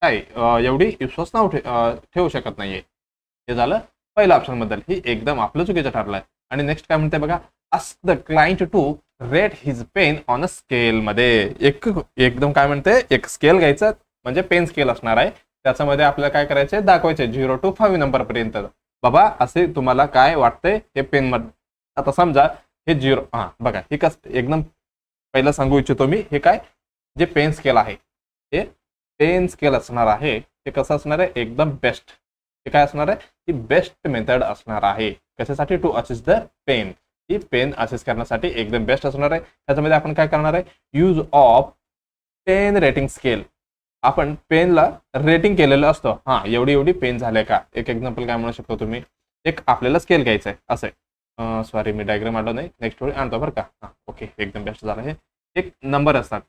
काय एवढी विश्वास ठेवू शकत नाहीये. हे झालं पहिलं ऑप्शन बद्दल, ही एकदम आपलं चुकीचं ठरलंय. आणि नेक्स्ट काय म्हणते बघा, ask the client to rate his pain on a scale. मध्ये एकदम काय म्हणते, एक स्केल घ्यायचं, म्हणजे पेन स्केल असणार आहे, त्याच्यामध्ये आपल्याला काय करायचंय, दाखवायचे 0 to 5 नंबर पर्यंत. बाबा असे तुम्हाला काय वाटतंय हे पेन मध्ये. आता समजा हे 0, बघा हे कसं एकदम पहिलं सांगू इच्छितो मी, हे काय जे पेन स्केल आहे हे पेन स्केल असणार आहे, हे कसं असणार आहे, एकदम बेस्ट. हे काय असणार आहे, ही बेस्ट मेथड असणार आहे. कशासाठी? To assess the pain. ही पेन असेस करण्यासाठी एकदम बेस्ट असणार आहे. त्याच्यामध्ये आपण काय करणार आहे, use of pain rating scale. आपण पेनला रेटिंग केलेलं असतं. हा, एवढी एवढी पेन झाले का. एक एक्झाम्पल काय म्हणू शकतो तुम्ही, एक आपल्याला स्केल घ्यायचं आहे असं आहे. सॉरी मी डायग्राम आणलो नाही, नेक्स्ट वेळी आणतो बरं का. हा ओके, एकदम बेस्ट झालं. हे एक नंबर असतात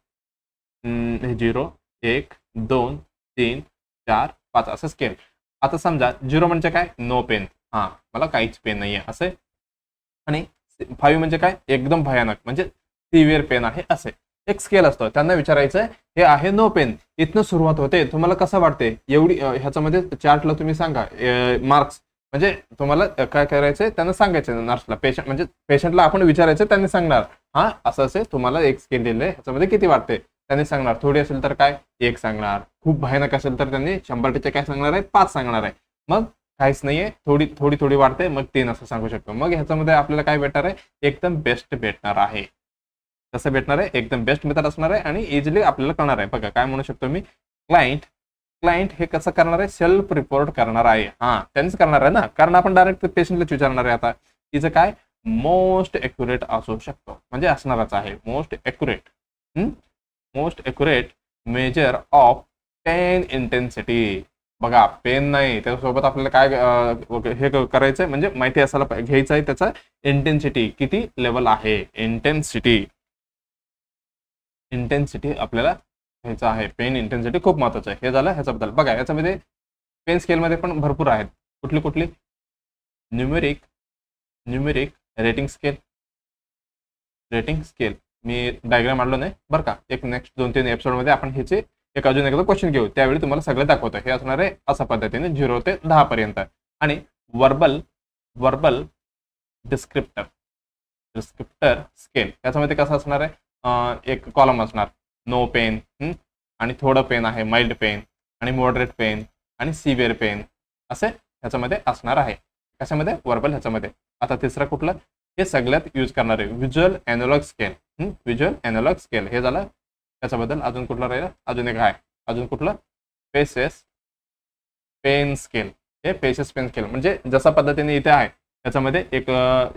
0 1 2 3 4 5 असं स्केल. आता समजा 0 म्हणजे काय, नो पेन. हा, मला काहीच पेन नाहीये असे. आणि 5 म्हणजे काय, एकदम भयानक म्हणजे सिव्हिअर पेन आहे असे. एक स्केल असतो. त्यांना विचारायचं हे आहे नो पेन, इथनं सुरुवात होते. तुम्हाला कसं वाटते एवढी, ह्याच्यामध्ये चार्टला तुम्ही सांगा मार्क्स. म्हणजे तुम्हाला काय करायचंय त्यांना सांगायचं, नर्सला पेशंट म्हणजे पेशंटला आपण विचारायचं, त्यांनी सांगणार हा असं असे तुम्हाला एक स्केल दिले, ह्याच्यामध्ये किती वाटते त्यांनी सांगणार. थोडी असेल तर काय 1 सांगणार, खूप भयानक असेल तर त्यांनी 100 काय सांगणार आहे, 5 सांगणार आहे. मग काहीच नाहीये, थोडी थोडी थोडी वाढते, मग 3 असं सांगू शकतो. मग ह्याच्यामध्ये आपल्याला काय भेटणार आहे, एकदम बेस्ट भेटणार आहे. कसं भेटणार आहे, एकदम बेस्ट मेथड असणार आहे आणि इझिली आपल्याला कळणार आहे. बघा काय म्हणू शकतो मी, क्लायंट हे कसं करणार आहे, सेल्फ रिपोर्ट करणार आहे. हा, त्यांनीच करणार आहे ना, कारण आपण डायरेक्ट पेशंटलाच विचारणार आहे. आता तिचं काय मोस्ट एक्युरेट असू शकतो, म्हणजे असणारच आहे most accurate measure of pain intensity. बघा पेन नाही, त्याच्यासोबत आपल्याला काय हे करायचंय, म्हणजे माहिती असायला घ्यायचं आहे त्याचा इंटेन्सिटी किती लेवल आहे. इंटेन्सिटी आपल्याला घ्यायचं आहे. पेन इंटेन्सिटी खूप महत्वाचं आहे. हे झालं ह्याच्याबद्दल. बघा याच्यामध्ये पेन स्केलमध्ये पण भरपूर आहेत. कुठली न्यूमेरिक रेटिंग स्केल मी डायग्राम आणलो नाही बरं का. एक नेक्स्ट 2-3 एपिसोडमध्ये आपण ह्याचे एक अजून एकदा क्वेश्चन घेऊ, त्यावेळी तुम्हाला सगळं दाखवतं. हे असणार आहे अशा पद्धतीने 0 ते 10 पर्यंत. आणि वर्बल डिस्क्रिप्टर स्केल, याच्यामध्ये कसं असणार आहे, एक कॉलम असणार नो पेन आणि थोडं पेन आहे, माइल्ड पेन आणि मॉडरेट पेन आणि सिव्हिअर पेन असे ह्याच्यामध्ये असणार आहे. कशामध्ये, वर्बल ह्याच्यामध्ये. आता तिसरं कुठलं, हे सगळ्यात यूज करणार आहे व्हिज्युअल एनालॉग स्केल. हे झालं त्याच्याबद्दल. अजून कुठलं राहिलं, अजून एक आहे, अजून कुठलं, पेसेस पेन स्केल. हे पेसेस पेन स्केल म्हणजे जसा पद्धतीने इथे आहे त्याच्यामध्ये एक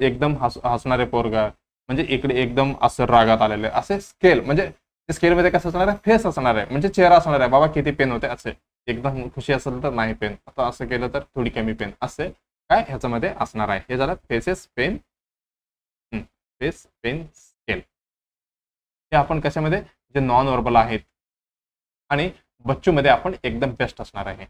एकदम हसणारे पोरगा, म्हणजे इकडे एकदम असं रागात आलेले असे स्केल. म्हणजे स्केलमध्ये कसं असणार आहे, फेस असणार आहे, म्हणजे चेहरा असणार आहे. बाबा किती पेन होते असे, एकदम खुशी असेल तर नाही पेन, आता असं केलं तर थोडी कमी पेन, असे काय ह्याच्यामध्ये असणार आहे. हे झालं फेस पेन स्केल. हे आपण कशामध्ये, जे नॉन वर्बल आहेत. आणि बच्चूमध्ये आपण एकदम बेस्ट असणार आहे.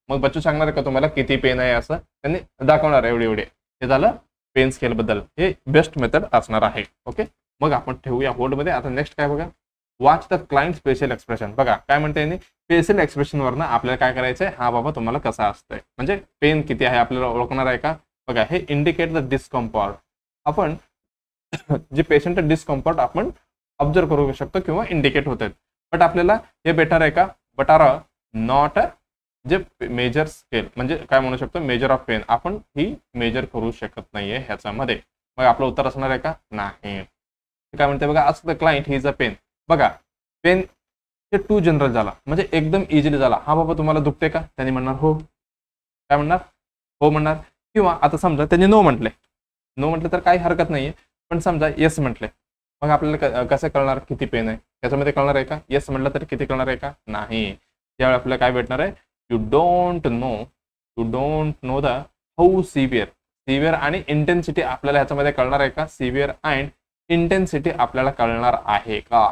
मग बच्चू सांगणार का तुम्हाला किती पेन आहे असं, त्यांनी दाखवणार आहे एवढे. हे झालं पेन स्केल बद्दल. हे बेस्ट मेथड असणार आहे. ओके, मग आपण ठेवूया होल्डमध्ये. आता नेक्स्ट काय बघा, watch the client facial expression. बघा काय म्हणते यांनी, फेशियल एक्सप्रेशन वरनं आपल्याला काय करायचंय, हा बाबा तुम्हाला कसं असतंय, म्हणजे पेन किती आहे आपल्याला ओळखणार आहे का. बघा हे इंडिकेट द डिस्कम्फर्ट. आपण जे पेशंट डिस्कम्फर्ट आपण ऑब्झर्व करू शकतो किंवा इंडिकेट होत आहेत. बट आपल्याला हे बेटर आहे का, बट आर नॉट जे मेजर स्केल, म्हणजे काय म्हणू शकतो मेजर ऑफ पेन, आपण ही मेजर करू शकत नाहीये ह्याच्यामध्ये. मग आपलं उत्तर असणार आहे का, नाही. काय म्हणते बघा, ask the client he is a pain. बघा पेन हे टू जनरल झाला, म्हणजे एकदम इझिली झाला. हा बाबा तुम्हाला दुखते का, त्यांनी म्हणणार हो. काय म्हणणार, हो म्हणणार. किंवा आता समजा त्यांनी नो म्हटले तर काही हरकत नाहीये. पण समजा येस म्हटले, मग आपल्याला कसं कळणार किती पेन आहे, त्याच्यामध्ये कळणार आहे का. येस म्हटलं तर किती कळणार आहे का, नाही. यावेळी आपल्याला काय भेटणार आहे, you don't know the how severe आणि इंटेन्सिटी आपल्याला ह्याच्यामध्ये कळणार आहे का. सिव्हिअर अँड इंटेन्सिटी आपल्याला कळणार आहे का.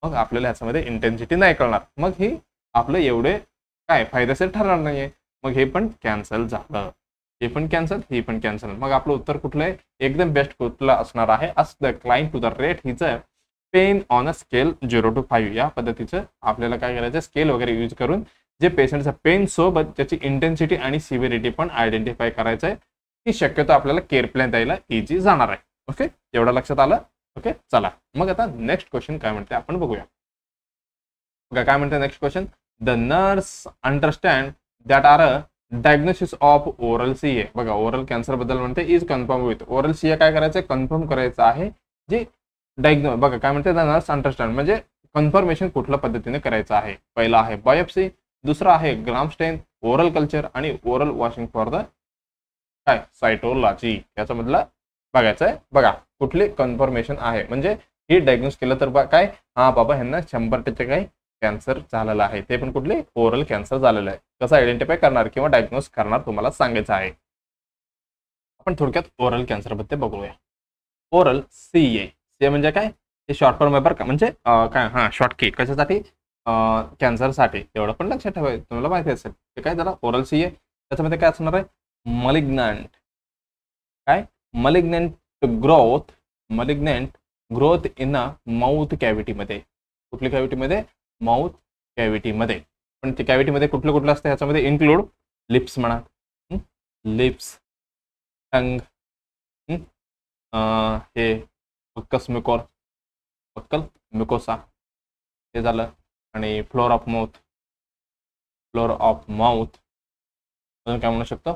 मग आपल्याला ह्याच्यामध्ये इंटेन्सिटी नाही कळणार, मग हे आपलं एवढे काय फायदेशीर ठरणार नाहीये. मग हे पण कॅन्सल झालं, हे पण कॅन्सल. मग आपलं उत्तर कुठलं आहे, एकदम बेस्ट कुठलं असणार आहे, ask the client to the rate his pain on a scale 0 to 5. या पद्धतीचं आपल्याला काय करायचं, स्केल वगैरे यूज करून जे पेशंटचा पेन सोबत त्याची इंटेन्सिटी आणि सिव्हिरिटी पण आयडेंटिफाय करायचं आहे. ही शक्यतो आपल्याला केअर प्लॅन द्यायला इझी जाणार आहे. ओके, एवढं लक्षात आलं. ओके, चला मग आता नेक्स्ट क्वेश्चन काय म्हणते आपण बघूया. बघा काय म्हणते next question, the nurse understand that are a diagnosis of oral CA. बघा ओरल कॅन्सर बद्दल म्हणते, is confirm with oral CA. काय करायचं, कन्फर्म करायचं आहे जे बघा काय म्हणते, द नर्स अंडरस्टँड म्हणजे कन्फर्मेशन कुठल्या पद्धतीने करायचं आहे. पहिला आहे बायोप्सी, दुसरा आहे ग्रामस्टेन, ओरल कल्चर आणि ओरल वॉशिंग फॉर द काय सायटोलॉजी याचा मधला बघायचं आहे. बघा कुठली कन्फर्मेशन आहे म्हणजे हे डायग्नोज केलं तर काय हा बाबा ह्यांना 100% काय कॅन्सर झालेला आहे, ते पण कुठले ओरल कॅन्सर झालेलं आहे. कसं आयडेंटिफाय करणार किंवा डायग्नोज करणार तुम्हाला सांगायचं आहे. आपण थोडक्यात ओरल कॅन्सर बद्दल बघूया. ओरल सीए म्हणजे काय, हे शॉर्ट फॉर्म आहे बरं का, म्हणजे काय हा शॉर्ट की कशासाठी कॅन्सरसाठी, एवढं पण लक्षात ठेवायचं तुम्हाला माहिती असेल. ते काय झालं ओरल सीए त्याच्यामध्ये काय असणार आहे मलिग्नंट काय मलिग्नंट ग्रोथ इन अ माउथ कॅव्हिटीमध्ये. कुठली कॅव्हिटीमध्ये माउथ कॅव्हिटीमध्ये. पण ते कॅव्हिटीमध्ये कुठलं कुठलं असतं ह्याच्यामध्ये इन्क्लूड लिप्स म्हणा, लिप्स टंग, हे बक्कल म्युकोसा हे झालं, आणि फ्लोर ऑफ माउथ काय म्हणू शकतो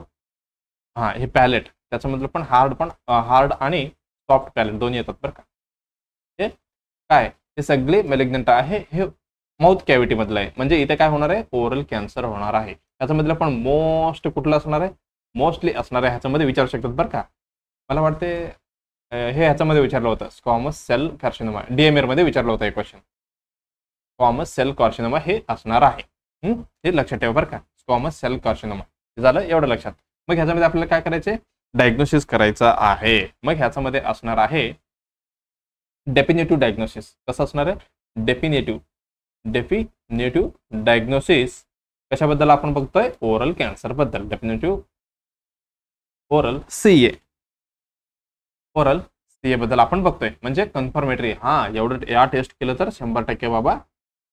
हा हे पॅलेट, त्याच्यामधलं पण हार्ड आणि सॉफ्ट पॅलेट दोन्ही येतात बरं का. हे काय हे सगळे मेलिग्नंट आहे, हे माउथ कॅव्हिटी मधलं आहे. म्हणजे इथे काय होणार आहे ओरल कॅन्सर होणार आहे. त्याच्यामधलं पण मोस्ट कुठलं असणार आहे, मोस्टली असणार आहे ह्याच्यामध्ये विचारू शकतात बरं का. मला वाटते हे ह्याच्यामध्ये विचारलं होतं स्क्वॅमस सेल कार्सिनोमा, DMR मध्ये विचारलं होतं एक क्वेश्चन. स्क्वॅमस सेल कार्सिनोमा हे असणार आहे, हे लक्षात ठेवा बरं का. स्क्वॅमस सेल कार्सिनोमा झालं एवढं लक्षात. मग ह्याच्यामध्ये आपल्याला काय करायचे डायग्नोसिस करायचं आहे. मग ह्याच्यामध्ये असणार आहे डेफिनेटिव्ह डायग्नोसिस. कसं असणार आहे डेफिनेटिव्ह डायग्नोसिस कशाबद्दल आपण बघतोय ओरल कॅन्सर बद्दल. डेफिनेटिव्ह ओरल सीए बद्दल आपण बघतोय. म्हणजे कन्फर्मेटरी हा एवढं या टेस्ट केलं तर 100% बाबा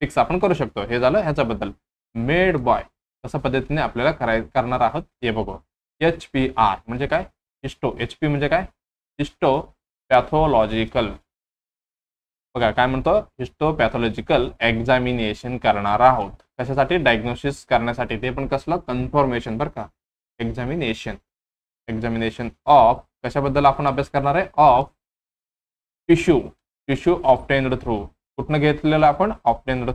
फिक्स आपण करू शकतो. हे झालं ह्याच्याबद्दल. मेड बॉय कशा पद्धतीने आपल्याला करणार आहोत हे बघू. HPR म्हणजे काय HP म्हणजे काय हिस्टोपॅथॉलॉजिकल. बघा काय म्हणतो हिस्टोपॅथॉलॉजिकल एक्झामिनेशन करणार आहोत. कशासाठी डायग्नोसिस करण्यासाठी, ते पण कसलं कन्फर्मेशन बरं का. एक्झामिनेशन ऑफ कशाबद्दल आपण अभ्यास करणार आहे ऑफ टिश्यू ऑब्टेन्ड थ्रू. कुठनं घेतलेलं आपण ऑब्टेन्ड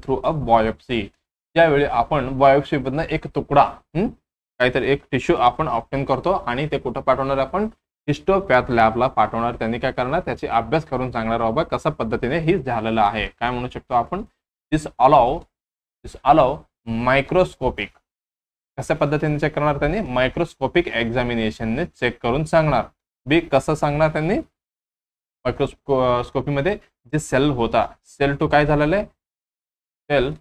थ्रू अ बायोप्सी. त्यावेळी आपण बायोप्सी मधनं एक तुकडा काहीतरी एक टिश्यू आपण ऑब्टेन करतो आणि ते कुठं पाठवणार आपण हिस्टोपॅथ लॅबला पाठवणार. त्यांनी काय करणार त्याची अभ्यास करून सांगणार बाबा कशा पद्धतीने ही झालेलं आहे. काय म्हणू शकतो आपण दिस अलाव मायक्रोस्कोपिक. कशा पद्धतीने चेक करणार त्यांनी मायक्रोस्कोपिक एक्झामिनेशनने चेक करून सांगणार. कसं सांगणार त्यांनी मायक्रोस्कोपीमध्ये जे सेल होता सेल टू काय झालेलं आहे सेल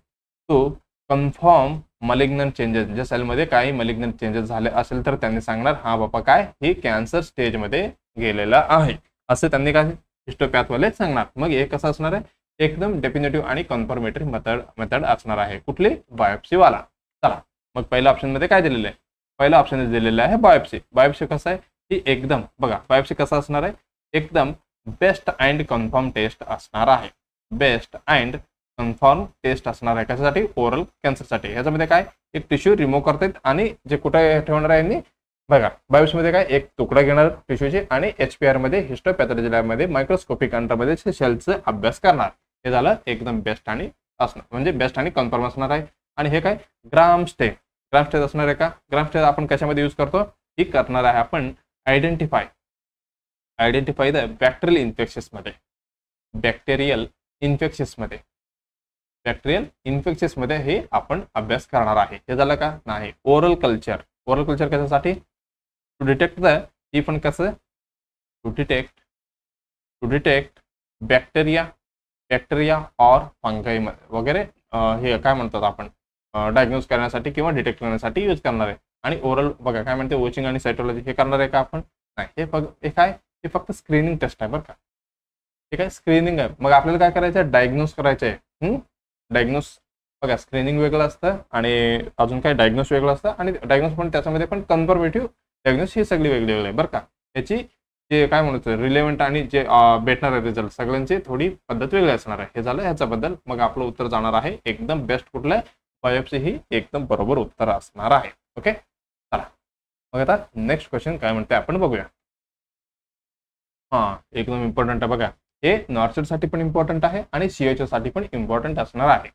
टू कन्फर्म मलिग्नंट चेंजेस. ज्या सेलमध्ये काही मलिग्नंट चेंजेस झाले असेल तर त्यांनी सांगणार हा बाबा काय ही कॅन्सर स्टेजमध्ये गेलेला आहे असं त्यांनी काय हिस्टोपॅथवाले सांगणार. मग हे कसं असणार आहे एकदम डेफिनेटिव्ह आणि कन्फर्मेटरी मेथड असणार आहे. कुठली बायोप्सीवाला. चला मग पहिल्या ऑप्शन मध्ये काय दिलेलं आहे, पहिल्या ऑप्शन दिलेलं आहे बायोप्सी कसं आहे ही एकदम बघा बायोप्सी कसं असणार आहे एकदम बेस्ट अँड कन्फर्म टेस्ट असणार आहे. बेस्ट अँड कन्फर्म टेस्ट असणार आहे कशासाठी ओरल कॅन्सरसाठी. ह्याच्यामध्ये काय एक टिश्यू रिमूव्ह करतात आणि जे कुठे ठेवणार आहे यांनी बघा बायोप्सीमध्ये काय एक तुकडा घेणार टिश्यूचे आणि HPR मध्ये हिस्टोपॅथॉलॉजी लॅबमध्ये मायक्रोस्कोपिक अंडरमध्ये सेलचा अभ्यास करणार. हे झालं एकदम बेस्ट आणि असणार म्हणजे बेस्ट आणि कन्फर्म असणार आहे. आणि हे काय ग्राम स्टेज असणार आहे का. ग्राम स्टेज आपण कशामध्ये यूज करतो ही करणार आहे आपण आयडेंटिफाय द बॅक्टेरियल इन्फेक्शन्समध्ये हे आपण अभ्यास करणार आहे. हे झालं का नाही. ओरल कल्चर कशासाठी टू डिटेक्ट द ही पण कसं to detect bacteria or fungi वगैरे हे काय म्हणतात आपण डायग्नोज करण्यासाठी किंवा डिटेक्ट करण्यासाठी यूज करणार आहे. आणि ओरल बघा काय म्हणते वॉचिंग आणि सायटोलॉजी हे करणार आहे का आपण नाही. हे फक्त स्क्रीनिंग टेस्ट आहे बरं का. हे काय स्क्रीनिंग आहे. मग आपल्याला काय करायचं आहे डायग्नोज करायचं आहे. डायग्नोज बघा स्क्रीनिंग वेगळं असतं आणि अजून काय डायग्नोज वेगळं असतं आणि डायग्नोज पण त्याच्यामध्ये पण कन्फर्मेटिव्ह डायग्नोज ही सगळी वेगळी आहे बरं का. याची जे काय म्हणतो रिलेव्हंट आणि जे भेटणार आहे रिझल्ट सगळ्यांची थोडी पद्धत वेगळी असणार आहे. हे झालं ह्याच्याबद्दल. मग आपलं उत्तर जाणार आहे एकदम बेस्ट कुठलं आहे बायोप्सी ही एकदम बरोबर उत्तर असणार आहे. ओके चला मग आता नेक्स्ट क्वेश्चन काय म्हणते आपण बघूया. हा एकदम इम्पॉर्टंट आहे बघा. हे नॉर्चर साठी पण इम्पॉर्टंट आहे आणि CHO साठी पण इम्पॉर्टंट असणार आहे.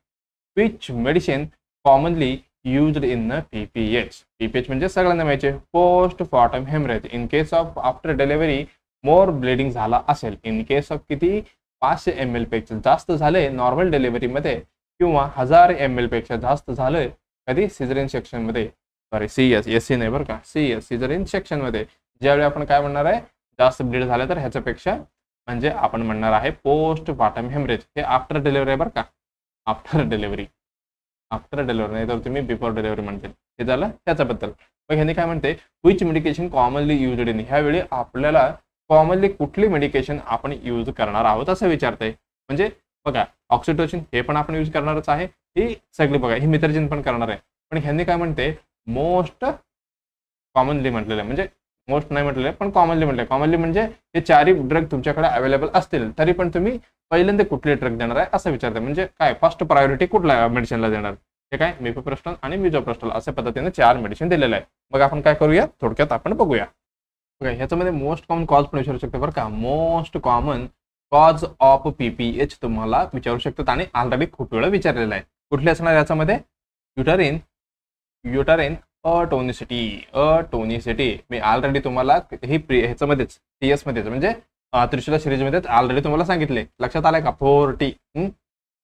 Which medicine commonly used in PPH. PPH म्हणजे सगळ्यांना माहिती आहे, post partum hemorrhage. In case of after delivery more bleeding झाला असेल, इन केस ऑफ किती 500 ml पेक्षा जास्त झाले नॉर्मल डिलिव्हरीमध्ये, किंवा 1000 ml पेक्षा जास्त झालं कधी सिझरियन सेक्शन मध्ये, सॉरी SC नाही बरं का, सिझरियन सेक्शन मध्ये ज्यावेळी आपण काय म्हणणार आहे, जास्त ब्लीड झालं तर ह्याच्यापेक्षा म्हणजे आपण म्हणणार आहे पोस्ट पार्टम हेमरेज. हे आफ्टर डिलिव्हरी बरं का, आफ्टर डिलिव्हरी नाही तर तुम्ही बिफोर डिलिव्हरी म्हणते. हे झालं त्याच्याबद्दल. मग ह्याने काय म्हणते, which medication commonly used in. ह्यावेळी आपल्याला कॉमनली कुठली मेडिकेशन आपण यूज करणार आहोत असं विचारतंय. म्हणजे बघा, ऑक्सिटोसिन हे पण आपण यूज करणारच आहे, ही सगळी बघा, ही मिथर्जिन पण करणार आहे. पण ह्यांनी काय म्हणते, मोस्ट कॉमनली म्हटलेलं आहे, म्हणजे मोस्ट नाही म्हटलेलं आहे पण कॉमनली म्हटलं. कॉमनली म्हणजे हे चारही ड्रग तुमच्याकडे अवेलेबल असतील तरी पण तुम्ही पहिल्यांदा कुठले ड्रग देणार आहे असं विचारते. म्हणजे काय फर्स्ट प्रायोरिटी कुठल्या मेडिसिनला देणार, हे काय मिफेप्रोस्टोल आणि मिझोप्रोस्टोल अशा पद्धतीने 4 मेडिसिन दिलेलं आहे. मग आपण काय करूया, थोडक्यात आपण बघूया. ह्याच्यामध्ये मोस्ट कॉमन कॉज पण विचारू शकतो बरं का. Most common cause of PPH तुम्हाला विचारू शकतात आणि ऑलरेडी खूप वेळा विचारलेलं आहे. कुठले असणार याच्यामध्ये, युटराइन अटोनिसिटी. मी ऑलरेडी तुम्हाला ही ह्याच्यामध्येच TS मध्येच म्हणजे त्रिशूला सिरीजमध्येच ऑलरेडी तुम्हाला सांगितले. लक्षात आलंय का, 4T.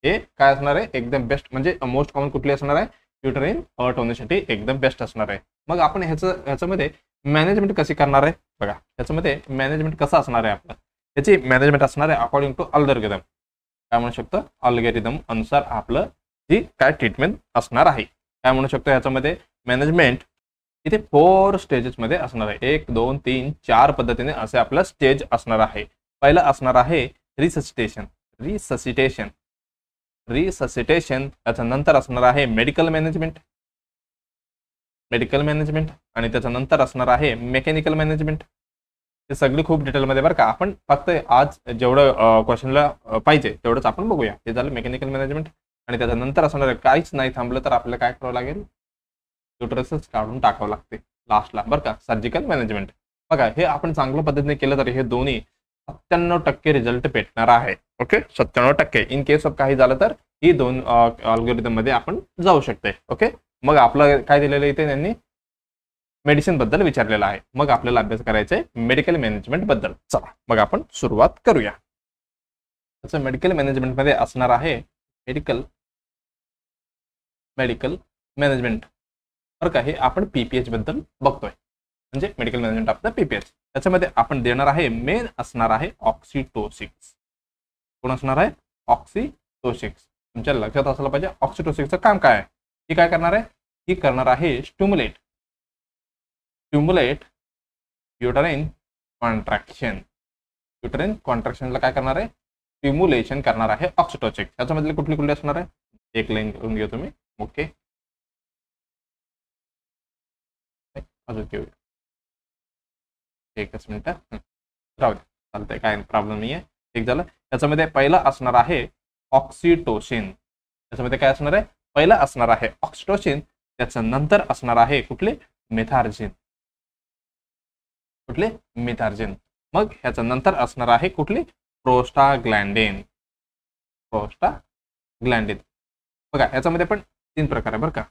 हे काय असणार आहे, एकदम बेस्ट म्हणजे मोस्ट कॉमन कुठली असणार आहे, युटराइन अटोनिसिटी एकदम बेस्ट असणार आहे. मग आपण ह्याच्यामध्ये मॅनेजमेंट कशी करणार आहे बघा. ह्याच्यामध्ये मॅनेजमेंट कसं असणार आहे आपलं, ह्याची मॅनेजमेंट असणार आहे अकॉर्डिंग टू अल्गोरिदम. काय म्हणू शकतो, अल्गोरिदम अनुसार आपलं जी काय ट्रीटमेंट असणार आहे. काय म्हणू शकतो ह्याच्यामध्ये मॅनेजमेंट इथे 4 स्टेजेसमध्ये असणार आहे. 1 2 3 4 पद्धतीने असे आपलं स्टेज असणार आहे. पहिलं असणार आहे रिससिटेशन. त्याच्यानंतर असणार आहे मेडिकल मॅनेजमेंट आणि त्याच्यानंतर असणार आहे मेकॅनिकल मॅनेजमेंट. हे सगळी खूप डिटेलमध्ये बरं का. आपण फक्त आज जेवढं क्वेश्चनला पाहिजे तेवढंच आपण बघूया. हे झालं मेकॅनिकल मॅनेजमेंट. आणि त्याच्यानंतर असणार आहे, काहीच नाही थांबलं तर आपल्याला काय करावं लागेल, युटरसच काढून टाकावं लागते लास्टला बरं का, सर्जिकल मॅनेजमेंट. बघा, हे आपण चांगल्या पद्धतीने केलं तर हे दोन्ही 97% रिझल्ट भेटणार आहे. ओके, 97%. इन केस ऑफ काही झालं तर ही 2 अल्गोरिदम मध्ये आपण जाऊ शकते. ओके, मग आपलं काय दिलेलं इथे त्यांनी मेडिसिन बद्दल विचारलेलं आहे. मग आपल्याला अभ्यास करायचा आहे मेडिकल मॅनेजमेंट बद्दल. चला मग आपण सुरुवात करूया. त्याचं मेडिकल मॅनेजमेंट मध्ये असणार आहे मेडिकल मॅनेजमेंट बरं का. हे आपण PPH बद्दल बघतोय, म्हणजे medical management of the PPH. त्याच्यामध्ये आपण देणार आहे, मेन असणार आहे ऑक्सिटोसिक्स. कोण असणार आहे, ऑक्सिटोसिक्स. तुमच्या लक्षात असलं पाहिजे ऑक्सिटोसिक्सचं काम काय आहे. ही काय करणार आहे, ही करणार आहे स्टिम्युलेट युटराइन कॉन्ट्रॅक्शन. युटराइन कॉन्ट्रॅक्शनला काय करणार आहे, स्टिम्युलेशन करणार आहे ऑक्सिटोसिक्स. त्याच्यामधले कुठली असणार आहे, एक लाईन घेऊन घ्या तुम्ही. ओके, अजून घेऊया, एकच मिनिट राहू दे, चालतंय, काय प्रॉब्लेम नाही आहे. ठीक झालं. त्याच्यामध्ये पहिला असणार आहे ऑक्सिटोसिन. त्याच्यामध्ये काय असणार आहे, पहिला असणार आहे ऑक्सिटोसिन. त्याच्यानंतर असणार आहे कुठले, मेथार्जिन. मग ह्याच्या नंतर असणार आहे कुठली, प्रोस्टाग्लॅंडिन. बघा, याच्यामध्ये पण 3 प्रकार आहे बरं का.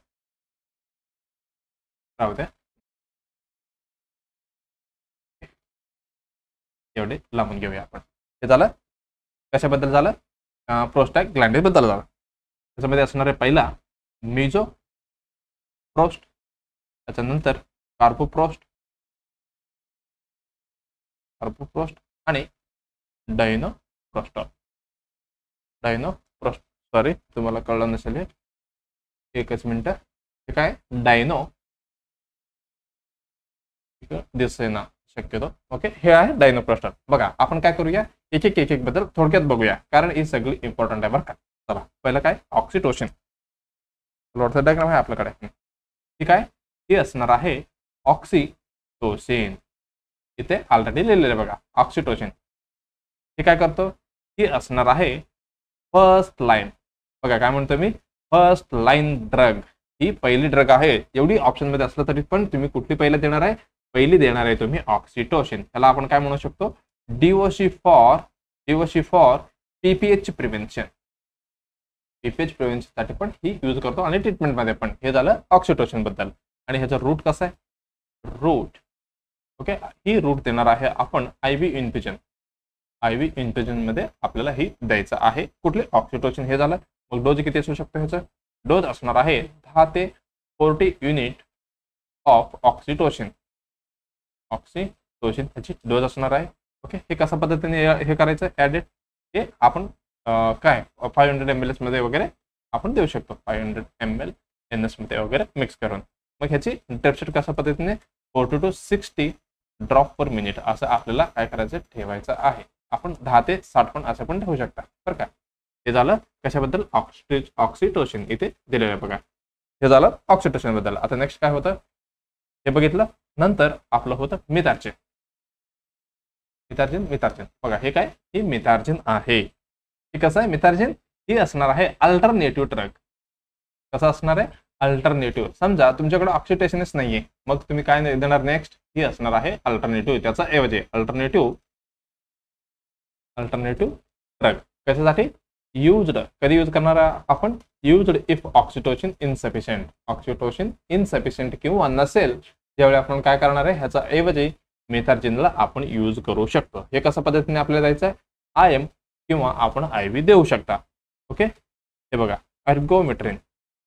राहू द्या, एवढे लांबून घेऊया आपण. हे झालं कशाबद्दल झालं, प्रोस्टाग्लॅंडिन बद्दल झालं. त्याच्यामध्ये असणार आहे पहिला मिझोप्रोस्ट, त्याच्यानंतर कार्पोप्रोस्ट आणि डायनोप्रोस्ट. सॉरी, तुम्हाला कळलं नसेल हे, एकच मिनिट. हे काय, डायनो दिसतंय ना शक्यतो. ओके, हे आहे डायनोप्रोस्ट. बघा, आपण काय करूया, एक एक बद्दल थोडक्यात बघूया, कारण ही सगळी इम्पॉर्टंट आहे बरं का. चला, पहिलं काय, ऑक्सिटोसिन. लॉटचा डायग्राम आहे आपल्याकडे. ठीक आहे, ही असणार आहे ऑक्सिटोसिन. इथे ऑलरेडी लिहिलेलं आहे बघा, ऑक्सिटोसिन. हे काय करतो, ही असणार आहे फर्स्ट लाईन. बघा काय म्हणतो मी, फर्स्ट लाईन ड्रग. ही पहिली ड्रग आहे. एवढी ऑप्शन मध्ये असलं तरी पण तुम्ही कुठली पहिला देणार आहे, पहिली देणार आहे तुम्ही ऑक्सिटोसिन. त्याला आपण काय म्हणू शकतो, DOC for PPH prevention. BPH प्रिव्हेन्शनसाठी पण ही यूज करतो आणि ट्रीटमेंटमध्ये पण. हे झालं ऑक्सिटोसिन बद्दल. आणि ह्याचा रूट कसा आहे, रूट ओके, ही रूट देणार आहे आपण IV इन्फ्युजन. IV इन्फ्युजन मध्ये आपल्याला ही द्यायचं आहे. कुठले, ऑक्सिटोसिन. हे झालं. मग डोज किती असू शकतो ह्याचा, डोज असणार आहे 10 ते 40 युनिट ऑफ ऑक्सिटोसिन. ऑक्सिटोसिन ह्याची डोज असणार आहे. ओके, हे कशा पद्धतीने हे करायचं ॲडेड, हे आपण काय 500 ml मध्ये वगैरे आपण देऊ शकतो. 500 ml NS मध्ये वगैरे मिक्स करून. मग ह्याची टेम्परेचर कशा पद्धतीने 40 to 60 ड्रॉप पर मिनिट असं आपल्याला काय करायचं, ठेवायचं आहे. आपण 10 ते 60 पण असं पण ठेवू शकता बरं का. हे झालं कशाबद्दल, ऑक्सिटोसिन इथे दिलेलं आहे बघा. हे झालं ऑक्सिटोसिन बद्दल. आता नेक्स्ट काय होतं हे बघितलं. नंतर आपलं होतं मिथार्जिन. मिथार्जिन बघा, हे काय, ही मिथार्जिन आहे. हे कसं आहे मिथार्जिन, ही असणार आहे अल्टरनेटिव्ह ड्रग. कसं असणार आहे, अल्टरनेटिव्ह. समजा तुमच्याकडे ऑक्सिटोसिनच नाहीये, मग तुम्ही काय देणार नेक्स्ट, ही असणार आहे अल्टरनेटिव्ह. त्याचा ऐवजी अल्टरनेटिव्ह ड्रग. कशासाठी, युज्ड. कधी यूज करणार आपण, used if oxytocin insufficient. Oxytocin insufficient किंवा नसेल त्यावेळी आपण काय करणार आहे, ह्याचा ऐवजी मिथार्जिनला आपण यूज करू शकतो. हे कशा पद्धतीने आपल्याला द्यायचं आहे, IM किंवा आपण IV देऊ शकता. ओके, हे बघा अर्गोमेट्रिन.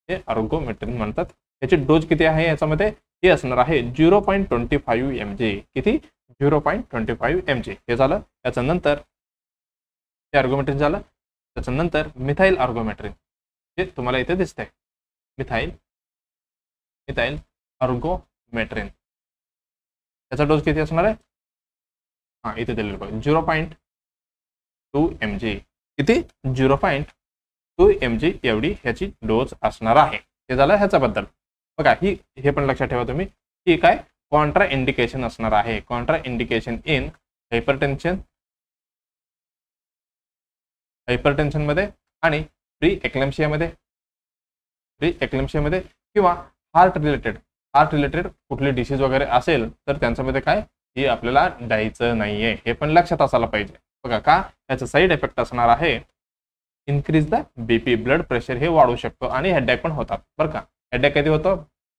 हे अर्गोमेट्रिन म्हणतात. याची डोज किती आहे याच्यामध्ये, हे असणार आहे 0.25 mg. किती, 0.25 mg. हे झालं. त्याच्यानंतर हे अर्गोमेट्रिन झालं. त्याच्यानंतर मिथाइल अर्गोमेट्रिन, हे तुम्हाला इथे दिसतंय. Methyl ergometrine. त्याचा डोज किती असणार आहे, हा इथे दिलेलं बघा 0.2 mg. किती, 0.2 mg एवढी ह्याची डोज असणार आहे. हे झालं ह्याच्याबद्दल बघा. हे पण लक्षात ठेवा तुम्ही, ही काय कॉन्ट्रा इंडिकेशन असणार आहे. कॉन्ट्रा इंडिकेशन इन हायपरटेन्शन मध्ये आणि प्री एक्लेम्शिया मध्ये किंवा हार्ट रिलेटेड कुठली डिसीज वगैरे असेल तर त्यांच्यामध्ये काय, हे आपल्याला द्यायचं नाहीये. हे पण लक्षात असायला पाहिजे बघा. का, याचा साईड इफेक्ट असणार आहे increase the BP, blood pressure हे वाढू शकतो आणि हेडॅक पण होतात बरं का. हेडॅक कधी होतं,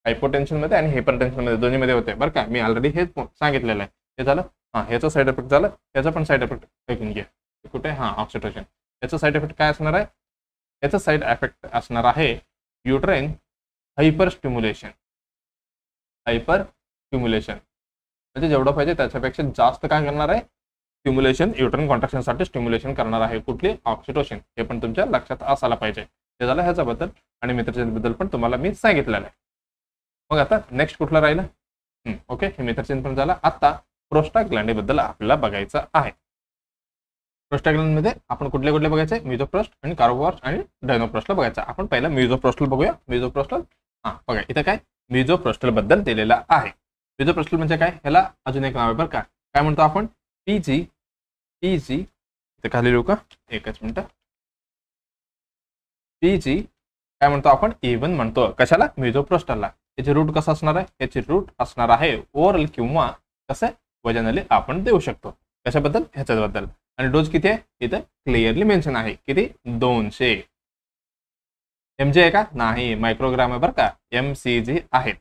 हायपोटेन्शन मध्ये आणि हायपरटेन्शन मध्ये दोन्ही मध्ये होते बरं का. मी ऑलरेडी हेच सांगितलेलं आहे. हे झालं. हा, ह्याचा साईड इफेक्ट झालं. याचा पण साईड इफेक्ट ऐकून घ्या. कुठे, हा ऑक्सिटोसिन. याचा साईड इफेक्ट काय असणार आहे, याचा साईड इफेक्ट असणार आहे युट्राइन हायपर स्टिम्युलेशन. म्हणजे जेवढं पाहिजे त्याच्यापेक्षा जास्त काय करणार आहे, स्टिम्युलेशन, युट्राइन कॉन्ट्रॅक्शनसाठी स्टिम्युलेशन करणार आहे. कुठली, ऑक्सिटोसिन. हे पण तुमच्या लक्षात असायला पाहिजे. ते झालं ह्याच्याबद्दल. आणि मिथार्जिन बद्दल पण तुम्हाला मी सांगितलेलं आहे. मग आता नेक्स्ट कुठलं राहिलं, ओके, हे मिथार्जिन पण झालं. आता प्रोस्टाग्लॅंडिन बद्दल आपल्याला बघायचं आहे. प्रोस्टाग्लॅंडिन मध्ये आपण कुठले बघायचे, मिझोप्रोस्ट आणि कार्बोप्रोस्ट आणि डायनोप्रोस्टला बघायचं. आपण पहिला मिझोप्रोस्टल बघूया. मिझोप्रोस्टल, हा बघा इथं काय मिझोप्रोस्टल बद्दल दिलेला आहे. मिझोप्रोस्टल म्हणजे काय, ह्याला अजून एक नाव आहे बरं का. काय म्हणतो आपण, PG. इथे खाली लिहू का, एकच मिनिट. PG काय म्हणतो आपण, E1 म्हणतो. कशाला, मिझोप्रोस्टलला. याची रूट कसं असणार आहे, याची रूट असणार आहे ओरल किंवा कसं वजनली आपण देऊ शकतो. कशाबद्दल, ह्याच्याबद्दल. आणि डोज किती आहे, इथं क्लिअरली मेन्शन आहे. किती, 200 mg आहे का, नाही, मायक्रोग्राम आहे बरं का. MCG आहेत.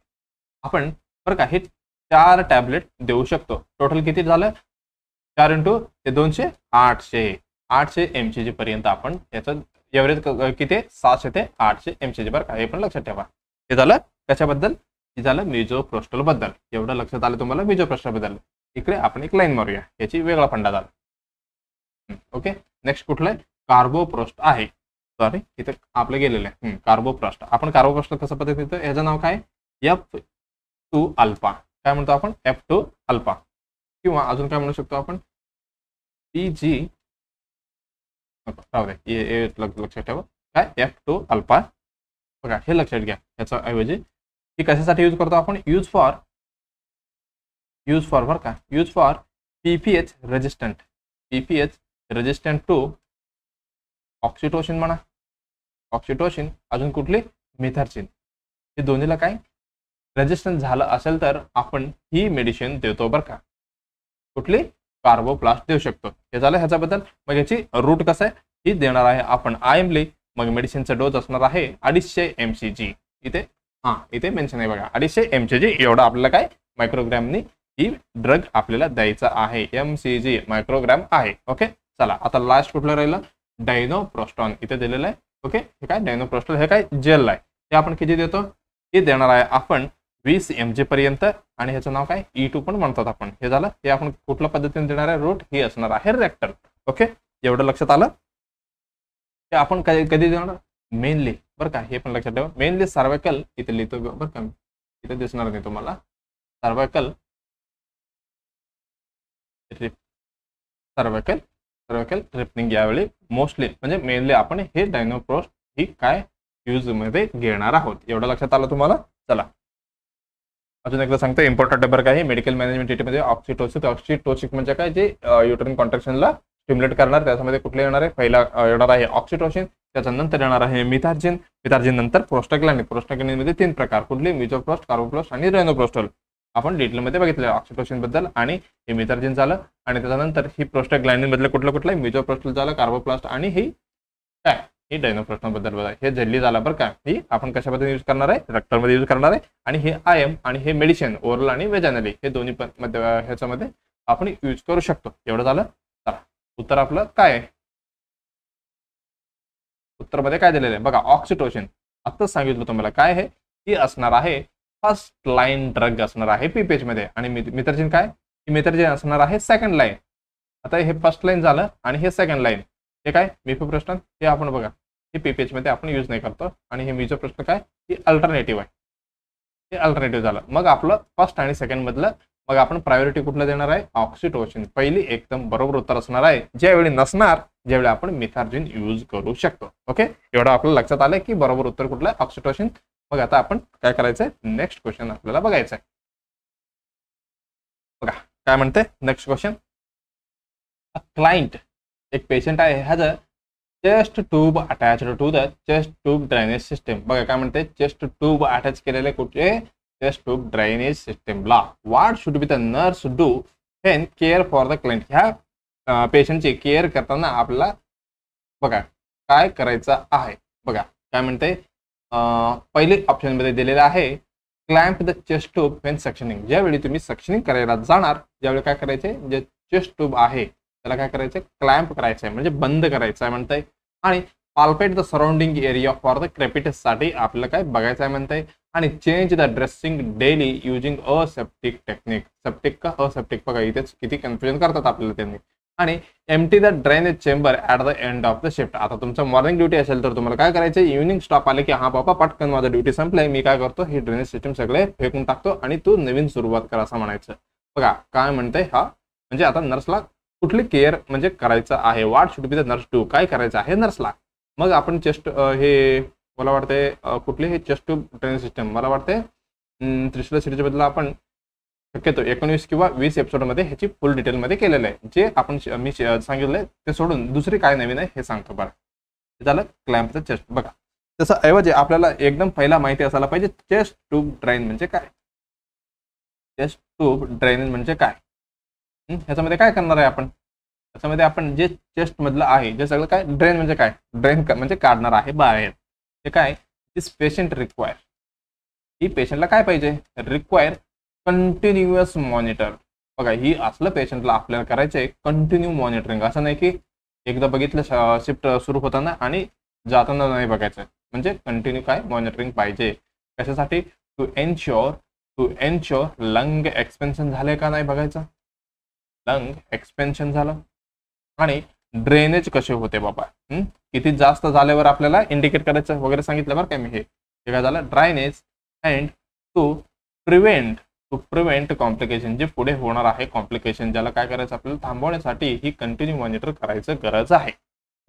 आपण बरं का हे 4 टॅबलेट देऊ शकतो. टोटल किती झालं, 4 × 200 800 mg पर्यंत आपण याचं एव्हरेज किती, 700 ते 800 mg बरं का. हे पण लक्षात ठेवा. हे झालं कशाबद्दल, हे झालं मिझोप्रोस्टल बद्दल. एवढं लक्षात आलं तुम्हाला मिझोप्रोस्टल बद्दल. इकडे आपण एक लाईन मारूया, याची वेगळा फंडा झाला. ओके, नेक्स्ट कुठलं आहे, कार्बोप्रोस्ट आहे. सॉरी, इथे आपलं गेलेलं आहे कार्बोप्रोस्ट. आपण कार्बोप्रोस्ट कसं पद्धतीचं, याचं नाव काय, F2 अल्फा. काय म्हणतो आपण, F2 अल्फा. किंवा अजून काय म्हणू शकतो आपण, PG. राहू दे, लक्षात ठेवा काय, F2 अल्फा. बघा हे लक्षात घ्या. याचा ऐवजी ही कशासाठी यूज करतो आपण, यूज फॉर बरं का, use for PPH resistant to oxytocin म्हणा, ऑक्सिटोसिन. अजून कुठली, मिथार्जिन. हे दोन्हीला काय रेजिस्टन्स झालं असेल तर आपण ही मेडिसिन देतो बरं का. कुठली, कार्बोप्लास्ट देऊ शकतो. हे झालं ह्याच्याबद्दल. मग याची रूट कसं आहे, ही देणार आहे आपण IMली मग मेडिसिनचा डोस असणार आहे 250 mcg. इथे मेन्शन आहे बघा, 250 mcg एवढा आपल्याला काय मायक्रोग्रॅमनी ही ड्रग आपल्याला द्यायचा आहे. mcg मायक्रोग्रॅम आहे. ओके, चला आता लास्ट कुठलं राहिलं, डायनोप्रोस्टॉन इथे दिलेलं आहे. ओके, हे काय डायनोप्रोस्टॉल हे काय जेल आहे. ते आपण किती देतो, हे देणार आहे आपण 20 mg पर्यंत, आणि ह्याचं नाव काय E2 पण म्हणतात आपण. हे झालं, हे आपण कुठल्या पद्धतीने देणार आहे, रूट ही असणार आहे रेक्टल. ओके, एवढं लक्षात आलं. ते आपण कधी देणार, मेनली बरं का, हे पण लक्षात ठेवा. मेनली सर्वायकल इथे लिहितो बरं का, इथे दिसणार नाही तुम्हाला. सर्वायकल रिपनिंग यावेळी मोस्टली म्हणजे मेनली आपण हे डायनोप्रोस्ट ही काय यूज मध्ये घेणार आहोत. एवढं लक्षात आलं तुम्हाला. चला अजून एकदा सांगतो, इम्पॉर्टंट बरं काय, मेडिकल मॅनेजमेंट टीटीमध्ये ऑक्सिटोसिन म्हणजे काय, जे युटरिन कॉन्ट्रॅक्शनला स्टिम्युलेट करणार. त्याच्यामध्ये कुठले येणार आहे, पहिला येणार आहे ऑक्सिटोसिन, त्याच्यानंतर येणार आहे मिथार्जिन, नंतर प्रोस्टाग्लॅंडिन मध्ये 3 प्रकार, कुठले मिझोप्रोस्ट, कार्बोप्रोस्ट आणि रेनोप्रोस्टल. आपण डिटेलमध्ये बघितलं ऑक्सिटोसिन बद्दल, आणि हे मिथार्जिन झालं, आणि त्याच्यानंतर ही प्रोस्टाग्लॅंडिन बद्दल कुठलं मिझोप्रोस्टल झालं, कार्बोप्लास्ट, आणि ही काय ही डायनोप्रोस्टॉन बद्दल बघा. हे झेल्ली झालं बरं का, ही आपण कशामध्ये यूज करणार आहे, रेक्टलमध्ये यूज करणार आहे. आणि हे IM आणि हे मेडिसिन ओरल आणि वेजानली हे दोन्ही पण ह्याच्यामध्ये आपण यूज करू शकतो. एवढं झालं. चला उत्तर आपलं काय आहे, उत्तरमध्ये काय दिलेलं आहे बघा, ऑक्सिटोसिन आत्ताच सांगितलं तुम्हाला काय आहे, ही असणार आहे फर्स्ट लाईन ड्रग असणार आहे PPH मध्ये. आणि मिथार्जिन काय, मिथार्जिन असणार आहे सेकंड लाईन. आता हे फर्स्ट लाईन झालं आणि हे सेकंड लाईन. हे काय मिफेप्रोस्टॉन, हे आपण बघा हे PPH मध्ये आपण यूज नाही करतो. आणि हे मिझोप्रोस्टॉल काय, ही अल्टरनेटिव्ह आहे, हे अल्टरनेटिव्ह झालं. मग आपलं फर्स्ट आणि सेकंड मधलं मग आपण प्रायोरिटी कुठलं देणार आहे, ऑक्सिटोसिन. पहिली एकदम बरोबर उत्तर असणार आहे, ज्यावेळी नसणार ज्यावेळी आपण मिथार्जिन यूज करू शकतो. ओके, एवढं आपल्याला लक्षात आलंय की बरोबर उत्तर कुठलं आहे, ऑक्सिटोसिन. मग आता आपण काय करायचंय, नेक्स्ट क्वेश्चन आपल्याला बघायचं आहे. बघा काय म्हणते नेक्स्ट क्वेश्चन. अ क्लायंट, एक पेशंट आहे, has a chest tube attached to the chest tube drainage system. बघा काय म्हणते, चेस्ट ट्यूब अटॅच केलेले कुठे, चेस्ट ट्यूब ड्रेनेज सिस्टमला. What should be the nurse do when care for the client. ह्या पेशंटची केअर करताना आपल्याला बघा काय करायचं आहे. बघा काय म्हणते, पहिले ऑप्शन मध्ये दिलेलं आहे clamp the chest tube when suctioning. ज्यावेळी तुम्ही सक्शनिंग करायला जाणार, ज्यावेळी काय करायचे, जे चेस्ट ट्यूब आहे त्याला काय करायचं, क्लॅम्प करायचं आहे म्हणजे बंद करायचं आहे म्हणताय. आणि palpate the surrounding area for the crepitus साठी आपल्याला काय बघायचं आहे म्हणताय. आणि change the dressing daily using aseptic technique. Septic का असेप्टिक बघा इथेच किती कन्फ्युजन करतात आपल्याला त्यांनी. आणि empty the drainage chamber at the end of the shift. आता तुमचं मॉर्निंग ड्युटी असेल तर तुम्हाला काय करायचं, इव्हिनिंग स्टॉप आले की हा बाबा पटकन माझं ड्युटी संपलंय, मी काय करतो हे ड्रेनेज सिस्टम सगळे फेकून टाकतो आणि तू नवीन सुरुवात कर असं म्हणायचं. बघा काय म्हणतंय, हा म्हणजे आता नर्सला कुठली केअर म्हणजे करायचं आहे, what should be the nurse do, काय करायचं आहे नर्सला. मग आपण चेस्ट हे मला वाटते कुठले हे चेस्ट ट्यूब ड्रेनेज सिस्टम मला वाटते त्रिशूल सिरीज बद्दल आपण शक्यतो 19 किंवा 20 एपिसोडमध्ये ह्याची फुल डिटेलमध्ये केलेलं आहे. जे आपण मी सांगितलंय ते सोडून दुसरी काय नवीन आहे हे सांगतो. बरं हे झालं क्लॅम्पचं चेस्ट. बघा तसं ऐवजी आपल्याला एकदम पहिला माहिती असायला पाहिजे चेस्ट ट्यूब ड्रेन म्हणजे काय. चेस्ट ट्यूब ड्रेनेज म्हणजे काय, ह्याच्यामध्ये काय करणार आहे आपण, त्याच्यामध्ये आपण जे चेस्ट मधलं आहे जे सगळं काय, ड्रेन म्हणजे काय, ड्रेन म्हणजे काढणार आहे बाहेर. हे काय, दिस पेशंट रिक्वायर, ही पेशंटला काय पाहिजे, रिक्वायर कंटिन्युअस मॉनिटर. बघा ही असलं पेशंटला आपल्याला करायचंय कंटिन्यू मॉनिटरिंग. असं नाही की एकदा बघितलं शिफ्ट सुरू होताना आणि जाताना नाही बघायचं, म्हणजे कंटिन्यू काय मॉनिटरिंग पाहिजे. कशासाठी, टू एन्श्योर लंग एक्सपेन्शन झाले का नाही बघायचं, लंग एक्सपेन्शन झालं. आणि ड्रेनेज कसे होते बाबा, किती जास्त झाल्यावर आपल्याला इंडिकेट करायचं वगैरे सांगितलं बरं काय मी. हे काय झालं, ड्रायनेज अँड टू प्रिव्हेंट कॉम्प्लिकेशन, जे पुढे होणार आहे कॉम्प्लिकेशन, ज्याला काय करायचं आपल्याला थांबवण्यासाठी ही कंटिन्यू मॉनिटर करायचं गरज आहे.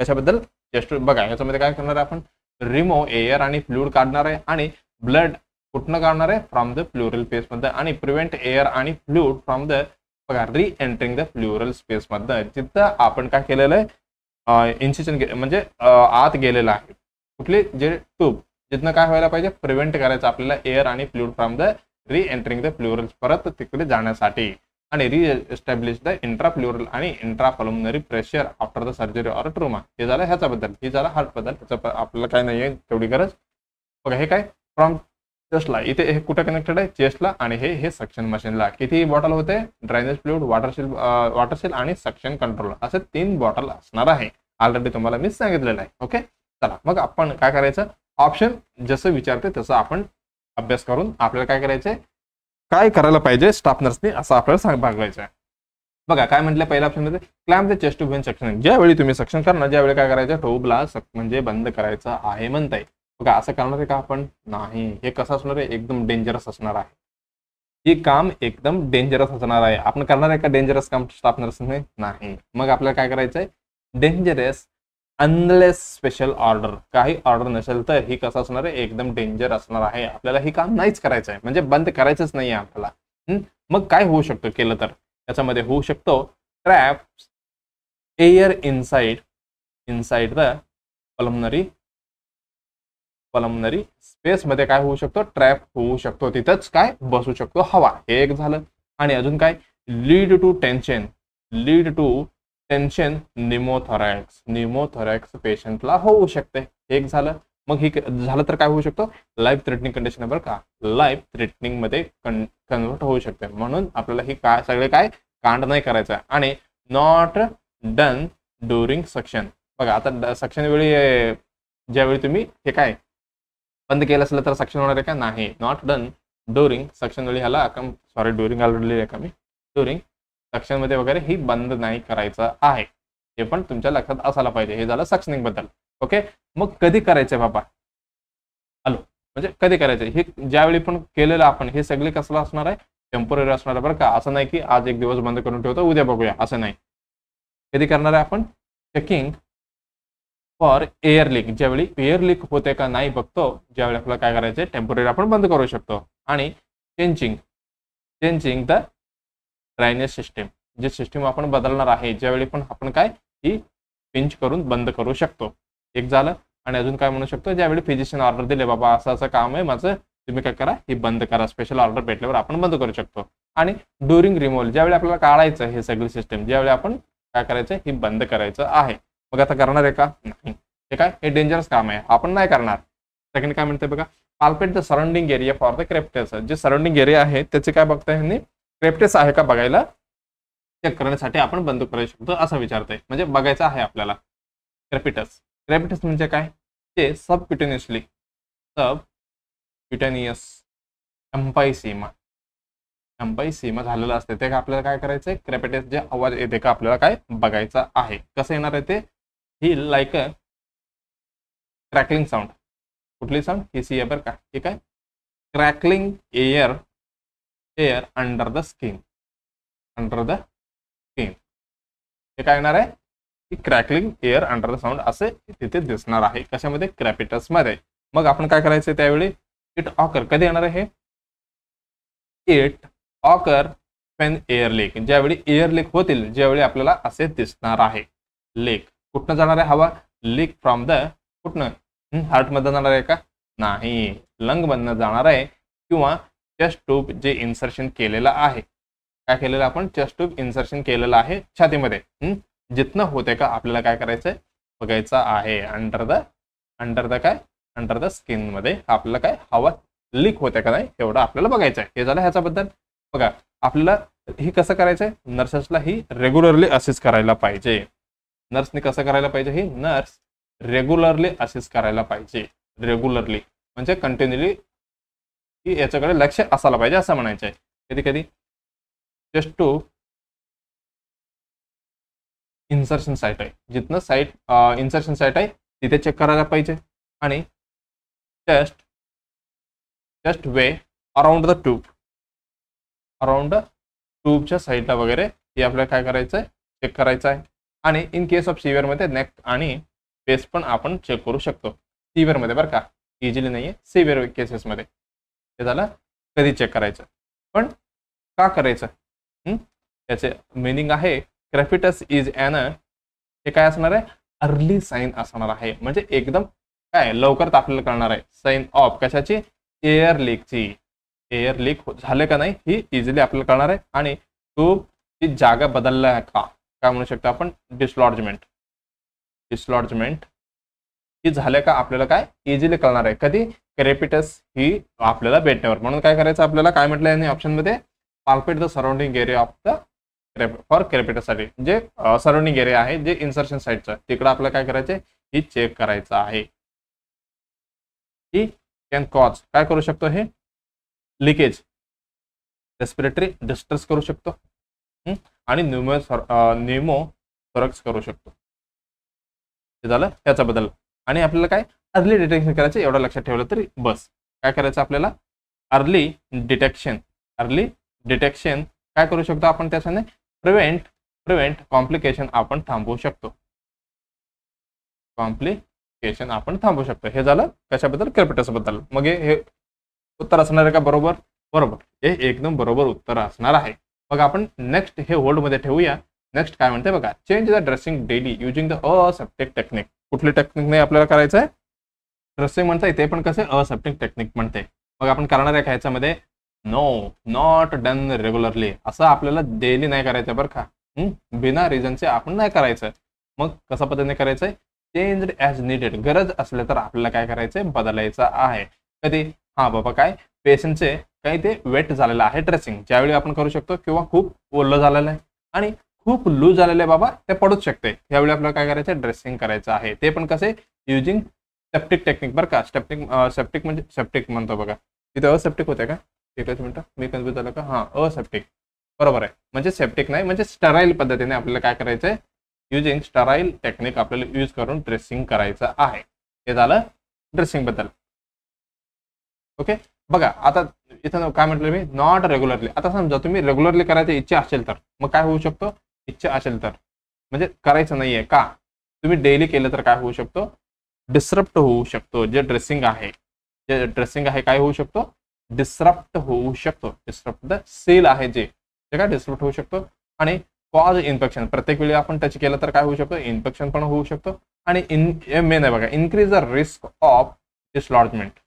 कशाबद्दल, जस्ट बघा याच्यामध्ये काय करणार आहे आपण, रिमूव्ह एअर आणि फ्लुइड काढणार आहे. आणि ब्लड कुठनं काढणार आहे, फ्रॉम द प्लुरल स्पेस मध्ये. आणि प्रिव्हेंट एअर आणि फ्लुइड फ्रॉम द बघा री एंटरिंग द प्लुरल स्पेस मध्ये, जिथं आपण काय केलेलं आहे इन्सिजन म्हणजे आत गेलेलं आहे. कुठले जे ट्यूब जिथनं काय व्हायला पाहिजे, प्रिव्हेंट करायचं आपल्याला एअर आणि फ्लुइड फ्रॉम द री एंटरिंग द प्लुरल, परत तिकडे जाण्यासाठी. आणि रिएस्टॅब्लिश द इंट्राप्ल्युरल आणि intrapulmonary pressure after the surgery or trauma. हे झालं ह्याच्याबद्दल, हे झालं हार्ट बद्दल. ह्याचं आपल्याला काय नाहीये तेवढी गरज. बघा हे काय फ्रॉम चेस्टला, इथे हे कुठे कनेक्टेड आहे चेस्टला, आणि हे सक्शन मशीनला. किती बॉटल होते, ड्रायनेज फ्लुइड, वॉटरसेल आणि सक्शन कंट्रोल, असे 3 बॉटल असणार आहे. ऑलरेडी तुम्हाला मी सांगितलेलं आहे. ओके, चला मग आपण काय करायचं, ऑप्शन जसं विचारते तसं आपण अभ्यास करून आपल्याला काय करायचंय, काय करायला पाहिजे स्टाफ नर्सने, असं आपल्याला बघायचं आहे. बघा काय म्हटलं पहिल्या ऑप्शन मध्ये, clamp the chest tube when suction. ज्यावेळी तुम्ही सक्शन करणार, ज्यावेळी काय करायचं, ट्यूबला म्हणजे बंद करायचं आहे म्हणताय. बघा असं करणार आहे का आपण, नाही. हे कसं असणार आहे, एकदम डेंजरस असणार आहे. हे काम एकदम डेंजरस असणार आहे. आपण करणार आहे का डेंजरस काम स्टाफ नर्सने, नाही. मग आपल्याला काय करायचंय, डेंजरस अनलेस स्पेशल ऑर्डर, काही ऑर्डर नसेल तर ही कसं असणार आहे, एकदम डेंजर असणार आहे. आपल्याला हे काम नाहीच करायचं आहे, म्हणजे बंद करायचंच नाही आहे आपल्याला. मग काय होऊ शकतं केलं तर, याच्यामध्ये होऊ शकतो trap air inside the pulmonary space मध्ये काय होऊ शकतो, ट्रॅप होऊ शकतो, तिथंच काय बसू शकतो हवा. हे एक झालं. आणि अजून काय, लीड टू टेन्शन निमोथॉरॅक्स पेशंटला होऊ शकते. एक झालं. मग हे झालं तर काय होऊ शकतो, लाईफ थ्रेटनिंग कंडिशन, बरं का, लाईफ थ्रेटनिंग मध्ये कन्वर्ट होऊ शकते. म्हणून आपल्याला ही काय सगळे काय कांड नाही करायचं. आणि नॉट डन ड्युरिंग सक्शन. बघा आता सक्शन वेळी ज्यावेळी तुम्ही हे काय बंद केलं असलं तर सक्शन होणार आहे का, नाही. नॉट डन ड्युरिंग सक्शन वेळी, ह्याला ड्युरिंग ऑलरेडी आहे का मी, ड्युरिंग सक्शन मध्ये वगैरे ही बंद नाही करायचं आहे. हे पण तुमच्या लक्षात असायला पाहिजे. हे झालं सक्शनिंग बद्दल. ओके, मग कधी करायचंय बाबा, हॅलो, म्हणजे कधी करायचंय, हे ज्यावेळी पण केलेलं आपण हे सगळे कसलं असणार आहे, टेम्पोररी असणार आहे, बरं का. असं नाही की आज एक दिवस बंद करून ठेवतो उद्या बघूया, असं नाही. कधी करणार आहे आपण, चेकिंग फॉर एअर लीक, ज्यावेळी एअर लीक होते का नाही बघतो, ज्यावेळी आपल्याला काय करायचंय, टेम्पोररी आपण बंद करू शकतो. आणि चेंजिंग द ड्रायनेज सिस्टीम, जे सिस्टीम आपण बदलणार आहे, ज्यावेळी पण आपण काय ही पिंच करून बंद करू शकतो. एक झालं. आणि अजून काय म्हणू शकतो, ज्यावेळी फिजिशियन ऑर्डर दिले, बाबा असं असं काम आहे माझं, तुम्ही काय करा, ही बंद करा, स्पेशल ऑर्डर भेटल्यावर आपण बंद करू शकतो. आणि ड्युरिंग रिमूव्हल, ज्यावेळी आपल्याला काढायचं हे सगळी सिस्टीम, ज्यावेळी आपण काय करायचं, ही बंद करायचं आहे. मग आता करणार आहे का, नाही. हे काय, हे डेंजरस काम आहे, आपण नाही करणार. सेकंड काय म्हणते बघा, palpate the surrounding area for the crepitus. जे सराउंडिंग एरिया आहे त्याचे काय बघताय ह्यांनी, क्रेप्टेस आहे का बघायला, चेक करण्यासाठी आपण बंद करू शकतो असं विचारतंय. म्हणजे बघायचं आहे आपल्याला. क्रेपिटस म्हणजे काय, ते सबक्युटेनियस एम्पायसीमा झालेलं असते, ते आपल्याला काय करायचंय, क्रेपिटस जे आवाज येते का आपल्याला काय बघायचं आहे. कसं येणार आहे ते, ही लाईक अ क्रॅकलिंग साऊंड. कुठली साऊंड, ही सी आहे बरं का. ठीक आहे, crackling air under the skin. हे काय येणार आहे, की crackling air under the sound असे तिथे दिसणार आहे. कशामध्ये, क्रॅपिटस मध्ये. मग आपण काय करायचं त्यावेळी, इट ऑकर, कधी येणार आहे, it occur when air leak, ज्यावेळी एअर लीक होतील, ज्यावेळी आपल्याला असे दिसणार आहे. लीक कुठनं जाणार आहे हवा, लीक फ्रॉम द, कुठनं, हार्ट मध्ये जाणार आहे का, नाही. लंग मधनं जाणार आहे, किंवा चेस्ट ट्यूब जे इन्सर्शन केलेलं आहे, काय केलेलं आपण, चेस्ट ट्यूब इन्सर्शन केलेलं आहे छातीमध्ये, जिथनं होते का आपल्याला काय करायचंय बघायचं आहे. अंडर द स्किन मध्ये आपल्याला काय हवा लीक होते का नाही एवढं आपल्याला बघायचं आहे. हे झालं ह्याच्याबद्दल. बघा आपल्याला ही कसं करायचंय, नर्सेसला ही रेग्युलरली असेस करायला पाहिजे. नर्सने कसं करायला पाहिजे, ही नर्स रेग्युलरली असेस करायला पाहिजे. रेग्युलरली म्हणजे कंटिन्युअली की याच्याकडे लक्ष असायला पाहिजे असं म्हणायचं आहे. कधी कधी चेस्ट ट्यूब इन्सर्शन साईट आहे, जिथनं इन्सर्शन साईट आहे तिथे चेक करायला पाहिजे. आणि चेस्ट वे अराउंड द ट्यूबच्या साईडला वगैरे हे आपल्याला काय करायचं आहे, चेक करायचं आहे. आणि इन केस ऑफ सिव्हिअर मध्ये नेक आणि फेस पण आपण चेक करू शकतो. सिव्हिअर मध्ये बरं का, इझिली नाहीये, सिव्हिअर केसेस मध्ये. हे झालं कधी चेक करायचं, पण का करायचं, त्याचे मिनिंग आहे क्रेपिटस इज एन, हे काय असणार आहे, अर्ली साईन असणार आहे. म्हणजे एकदम काय लवकर आपल्याला कळणार आहे. साईन ऑफ कशाची, एअर लीकची. एअर लीक झाले का नाही ही इझिली आपल्याला कळणार आहे. आणि ती जागा बदलल्या का, काय म्हणू शकतो आपण, डिसलॉजमेंट. डिसलॉजमेंट ही झाल्या का आपल्याला काय इझिली कळणार आहे, कधी क्रेपिटस ही आपल्याला भेटण्यावर. म्हणून काय करायचं आपल्याला, काय म्हटलं यांनी ऑप्शन मध्ये, palpate the surrounding area of the for crepitus साठी, जे सराउंडिंग एरिया आहे, जे इन्सर्शन साईडचं, तिकडं आपल्याला काय करायचं ही चेक करायचं आहे. ही कॅन कॉज, काय करू शकतो हे, लिकेज, रेस्पिरेटरी डिस्ट्रेस करू शकतो, आणि न्यूमोथोरॅक्स करू शकतो. हे झालं त्याच्याबद्दल. आणि आपल्याला काय अर्ली डिटेक्शन करायचं, एवढं लक्षात ठेवलं तरी बस. काय करायचं आपल्याला, अर्ली डिटेक्शन. अर्ली डिटेक्शन काय करू शकतो आपण, त्याच्याने प्रिव्हेंट कॉम्प्लिकेशन आपण थांबवू शकतो. कॉम्प्लिकेशन आपण थांबवू शकतो. हे झालं कशाबद्दल, क्रेपिटस बद्दल. मग हे उत्तर असणार आहे का बरोबर, बरोबर, हे एकदम बरोबर उत्तर असणार आहे. मग आपण नेक्स्ट हे होल्ड मध्ये ठेवूया. नेक्स्ट काय म्हणते बघा, change the dressing daily using the aseptic technique. कुठली टेक्निक नाही आपल्याला करायचं आहे, ड्रेसिंग म्हणताय ते पण कसे असेप्टिक टेक्निक म्हणते. मग आपण करणार आहे का ह्याच्यामध्ये, नो नॉट डन रेग्युलरली, असं आपल्याला डेली नाही करायचं बरं का, बिना रिझनचे आपण नाही करायचं. मग कशा पद्धतीने करायचंय, चेंज ॲज निडेड, गरज असले तर आपल्याला काय करायचंय, बदलायचं आहे. कधी, हा बाबा काय पेशंटचे काही ते वेट झालेलं आहे ड्रेसिंग, ज्यावेळी आपण करू शकतो, किंवा खूप ओलं झालेलं आहे आणि खूप लूज झालेलं आहे बाबा, ते पडूच शकते, त्यावेळी आपल्याला काय करायचं, ड्रेसिंग करायचं आहे. ते पण कसे, युजिंग सेप्टिक टेक्निक बरं का. सेप्टिक म्हणजे सेप्टिक म्हणतो बघा, तिथे असेप्टिक होते का, एकच मिनिट मी कन्फ्यूज झालं का, हा असेप्टिक बरोबर आहे. म्हणजे सेप्टिक नाही, म्हणजे स्टराईल पद्धतीने आपल्याला काय करायचंय, युजिंग स्टराईल टेक्निक आपल्याला यूज करून ड्रेसिंग करायचं आहे. हे झालं ड्रेसिंग बद्दल. ओके, बघा आता इथं काय म्हटलं मी, नॉट रेग्युलरली. आता समजा तुम्ही रेग्युलरली करायची इच्छा असेल तर मग काय होऊ शकतो, इच्छा असेल तर म्हणजे करायचं नाहीये का, तुम्ही डेली केलं तर काय होऊ शकतो, डिस्रप्ट होऊ शकतो. जे ड्रेसिंग आहे काय होऊ शकतो, डिस्रप्ट होऊ शकतो. डिस्रप्ट द सेल आहे जे काय डिस्रप्ट होऊ शकतो. आणि कॉज इन्फेक्शन, प्रत्येक वेळी आपण टच केलं तर काय होऊ शकतो, इन्फेक्शन पण होऊ शकतो. आणि मेन आहे बघा, इन्क्रीज द रिस्क ऑफ डिसलॉजमेंट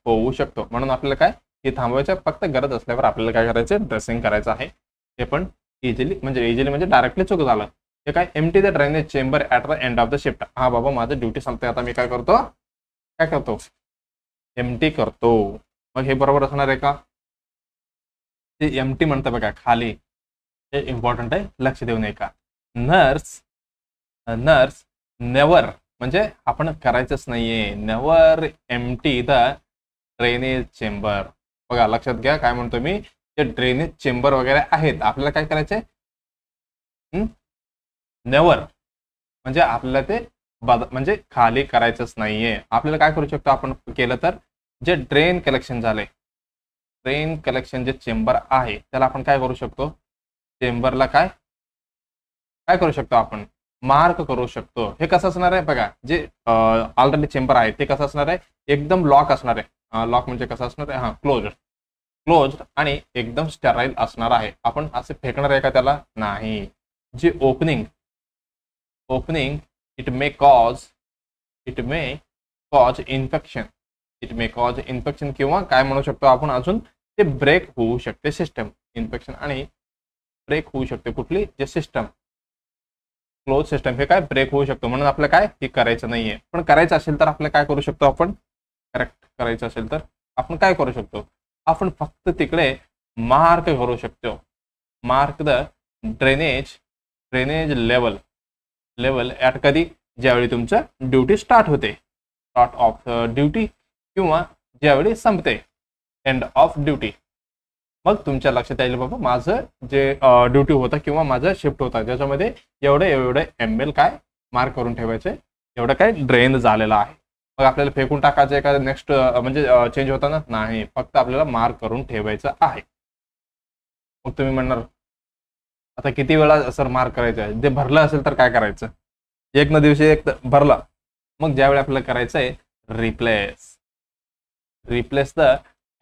होऊ शकतो. म्हणून आपल्याला काय हे थांबवायचं, फक्त गरज असल्यावर आपल्याला काय करायचं, ड्रेसिंग करायचं आहे. हे पण इझिली म्हणजे डायरेक्टली चूक झालं. हे काय, empty the drainage chamber at the end of the shift. हा बाबा माझं ड्युटी संपते, आता मी काय करतो, एम्प्टी करतो. मग हे बरोबर असणार आहे का, ते एम्प्टी म्हणतं बघा खाली, हे इम्पॉर्टंट आहे, लक्ष देऊ नये का. नर्स नेवर, म्हणजे आपण करायचंच नाहीये, never empty the drainage chamber. बघा लक्षात घ्या काय म्हणतो मी, जे ड्रेनेज चेंबर वगैरे आहेत आपल्याला काय करायचंय, नेवर म्हणजे आपल्याला ते म्हणजे खाली करायचंच नाहीये. आपल्याला काय करू शकतो आपण केलं तर, जे ड्रेन कलेक्शन झाले, ड्रेन कलेक्शन जे चेंबर आहे त्याला आपण काय करू शकतो, चेंबरला काय करू शकतो आपण, मार्क करू शकतो. हे कसं असणार आहे बघा, जे ऑलरेडी चेंबर आहे ते कसं असणार आहे, एकदम लॉक असणार आहे. लॉक म्हणजे कसं असणार आहे, हा क्लोज्ड आणि एकदम स्टेराईल असणार आहे. आपण असे फेकणार आहे का त्याला, नाही. जे opening it may cause infection, किंवा काय म्हणू शकतो आपण अजून, ते ब्रेक होऊ शकते सिस्टम. इन्फेक्शन आणि ब्रेक होऊ शकते कुठली, जे सिस्टम क्लोज सिस्टम हे काय ब्रेक होऊ शकतो. म्हणून आपलं काय हे करायचं नाहीये. पण करायचं असेल तर आपलं काय करू शकतो आपण, करेक्ट करायचं असेल तर आपण काय करू शकतो, आपण फक्त तिकडे मार्क करू शकतो. Mark the drainage level at कधी, ज्यावेळी तुमचं ड्युटी स्टार्ट होते, स्टार्ट ऑफ ड्युटी, किंवा ज्यावेळी संपते, एंड ऑफ ड्युटी. मग तुमच्या लक्षात येईल बाबा माझं जे ड्युटी होता किंवा माझं शिफ्ट होता ज्याच्यामध्ये एवढं ml काय मार्क करून ठेवायचे, एवढं काय ड्रेन झालेलं आहे. मग आपल्याला फेकून टाकायचं आहे का नेक्स्ट म्हणजे चेंज होताना, नाही, फक्त आपल्याला मार्क करून ठेवायचं आहे. मग तुम्ही म्हणणार आता किती वेळा सर मार्क करायचं आहे, जे भरलं असेल तर काय करायचं, एक ना दिवशी एक भरलं, मग ज्यावेळी आपल्याला करायचं आहे रिप्लेस द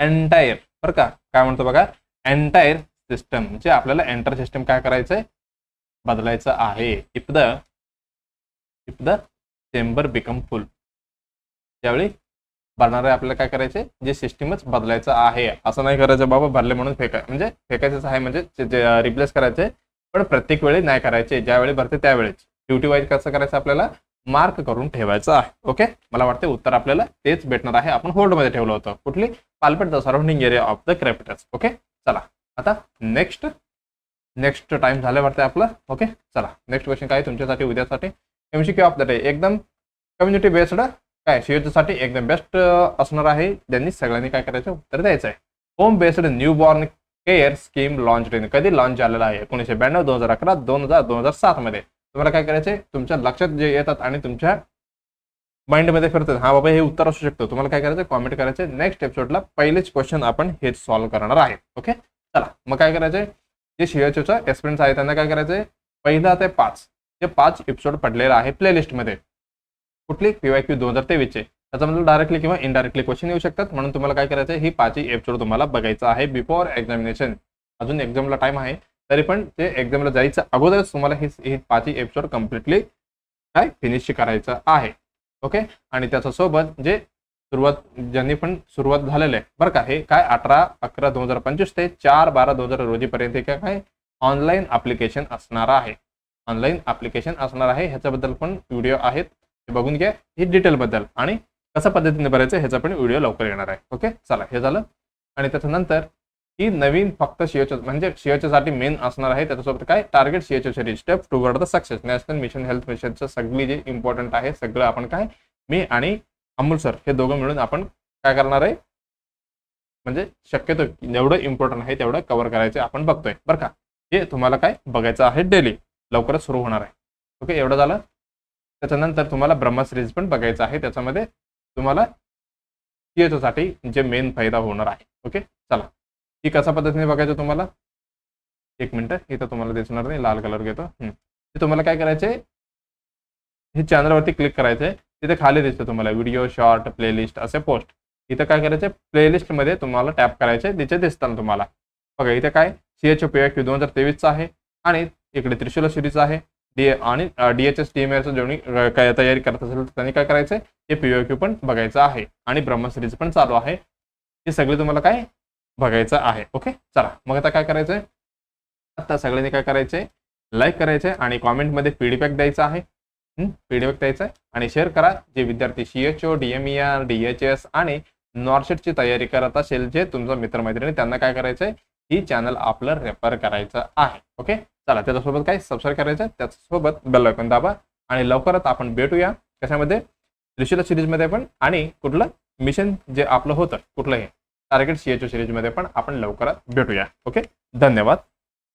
एंटायर, बरं का, काय म्हणतो बघा, एंटायर सिस्टम, जे आपल्याला एंटर सिस्टम काय करायचंय, बदलायचं आहे. इफ द चेंबर बिकम फुल, ज्यावेळी भरणार आहे आपल्याला काय करायचे, जे सिस्टीमच बदलायचं आहे. असं नाही करायचं बाबा भरले म्हणून म्हणजे फेकायचंच आहे, म्हणजे रिप्लेस करायचे, पण प्रत्येक वेळी नाही करायचे. ज्यावेळी भरते त्यावेळेच ड्युटी वाईज कसं करायचं आपल्याला मार्क करून ठेवायचं आहे. ओके, मला वाटतं उत्तर आपल्याला तेच भेटणार आहे. आपण होल्डमध्ये ठेवलं होतं, कुठली, palpate the surrounding area of the crepitus. Okay, चला आता नेक्स्ट टाइम झालं वाटतं आपलं. ओके, चला नेक्स्ट क्वेश्चन काय तुमच्यासाठी उद्यासाठी MCQ ऑफ द डे, एकदम कम्युनिटी बेस्ड काय सीएचसाठी एकदम बेस्ट असणार आहे. त्यांनी सगळ्यांनी काय करायचं, उत्तर द्यायचं आहे. Home based new born care scheme launch कधी लॉन्च झालेला आहे, 1992, 2011, 2000, 2007 मध्ये. तुम्हाला काय करायचंय, तुमच्या लक्षात जे येतात आणि तुमच्या माइंडमध्ये फिरतात, हा बाबा हे उत्तर असू शकतं, तुम्हाला काय करायचं, कॉमेंट करायचे. नेक्स्ट एपिसोडला पहिलेच क्वेश्चन आपण हेच सॉल्व्ह करणार आहे. ओके, चला मग काय करायचंय, जे सीएचओचा एक्सपिरियन्स आहे त्यांना काय करायचंय, पहिला ते 5 हे 5 एपिसोड पडलेला आहे प्लेलिस्टमध्ये. कुठली, PYQ 2023 चे. त्याच्यामध्ये डायरेक्टली किंवा इनडायरेक्टली क्वेश्चन येऊ शकतात, म्हणून तुम्हाला काय करायचं आहे, ही 5 एपिसोड तुम्हाला बघायचं आहे बिफोर एक्झामिनेशन. अजून एक्झामला टाइम आहे, तरी पण ते एक्झामला जायचं अगोदरच तुम्हाला ही 5 एपिसोड कम्प्लिटली काय फिनिश करायचं आहे. ओके, आणि त्याच्यासोबत जे ज्यांनी पण सुरुवात झालेलं आहे बरं का, हे काय 18/11/2025 ते 4/12/2000 रोजीपर्यंत काय ऑनलाईन ॲप्लिकेशन असणार आहे. ऑनलाईन ॲप्लिकेशन असणार आहे, ह्याच्याबद्दल पण व्हिडिओ आहेत, हे बघून घ्या. ही डिटेलबद्दल आणि कशा पद्धतीने भरायचं ह्याचा पण व्हिडिओ लवकर येणार आहे. ओके, चला हे झालं. आणि त्याच्यानंतर ही नवीन फक्त सीएचओ म्हणजे सीएचओसाठी मेन असणार आहे. त्याच्यासोबत काय target CHO series step toward the success, national mission health मिशनचं सगळी जे इम्पॉर्टंट आहे सगळं आपण काय, मी आणि अमोल सर हे दोघं मिळून आपण काय करणार आहे, म्हणजे शक्यतो जेवढं इम्पॉर्टंट आहे तेवढं कव्हर करायचं आपण बघतोय बरं का. हे तुम्हाला काय बघायचं आहे, डेली लवकरच सुरू होणार आहे. ओके, एवढं झालं. त्याच्यानंतर तुम्हाला ब्रह्मा सिरीज पण बघायचं आहे, त्याच्यामध्ये तुम्हाला सीएचओसाठी जे मेन फायदा होणार आहे. ओके, चला ही कशा पद्धतीने बघायचं तुम्हाला, एक मिनिट, इथं तुम्हाला दिसणार नाही, लाल कलर घेतो. ते तुम्हाला काय करायचंय, हे चॅनलवरती क्लिक करायचंय, तिथे खाली दिसतं तुम्हाला व्हिडिओ, शॉर्ट, प्लेलिस्ट असे पोस्ट. इथं काय करायचंय, प्लेलिस्टमध्ये तुम्हाला टॅप करायचे, तिथे दिसतात तुम्हाला बघा. इथे काय सीएचओ PYQ 2023 आहे आणि इकडे त्रिशूल सिरीज आहे. आणि DHS TMR जेवढी काय तयारी करत असेल तर त्यांनी काय करायचंय, हे PYQ पण बघायचं आहे आणि ब्रह्म सिरीज पण चालू आहे. हे सगळे तुम्हाला काय बघायचं आहे. ओके, चला मग आता काय करायचंय, आता सगळ्यांनी काय करायचंय, लाईक करायचंय आणि कॉमेंटमध्ये फीडबॅक द्यायचा आहे. फीडबॅक द्यायचा आहे आणि शेअर करा. जे विद्यार्थी सीएचओ, DMER, DHS आणि नॉर्सेटची तयारी करत असेल, जे तुमचा मित्रमैत्रिणी, त्यांना काय करायचंय, ही चॅनल आपलं रेफर करायचं आहे. ओके, चला त्याच्यासोबत काय सबस्क्राईब करायचं, त्याच्यासोबत बेल आयकॉन दाबा आणि लवकरच आपण भेटूया कशामध्ये, त्रिशूल सिरीजमध्ये पण आणि कुठलं मिशन जे आपलं होतं कुठलं हे टार्गेट सीएचओ सिरीजमध्ये पण आपण लवकरच भेटूया. ओके, धन्यवाद.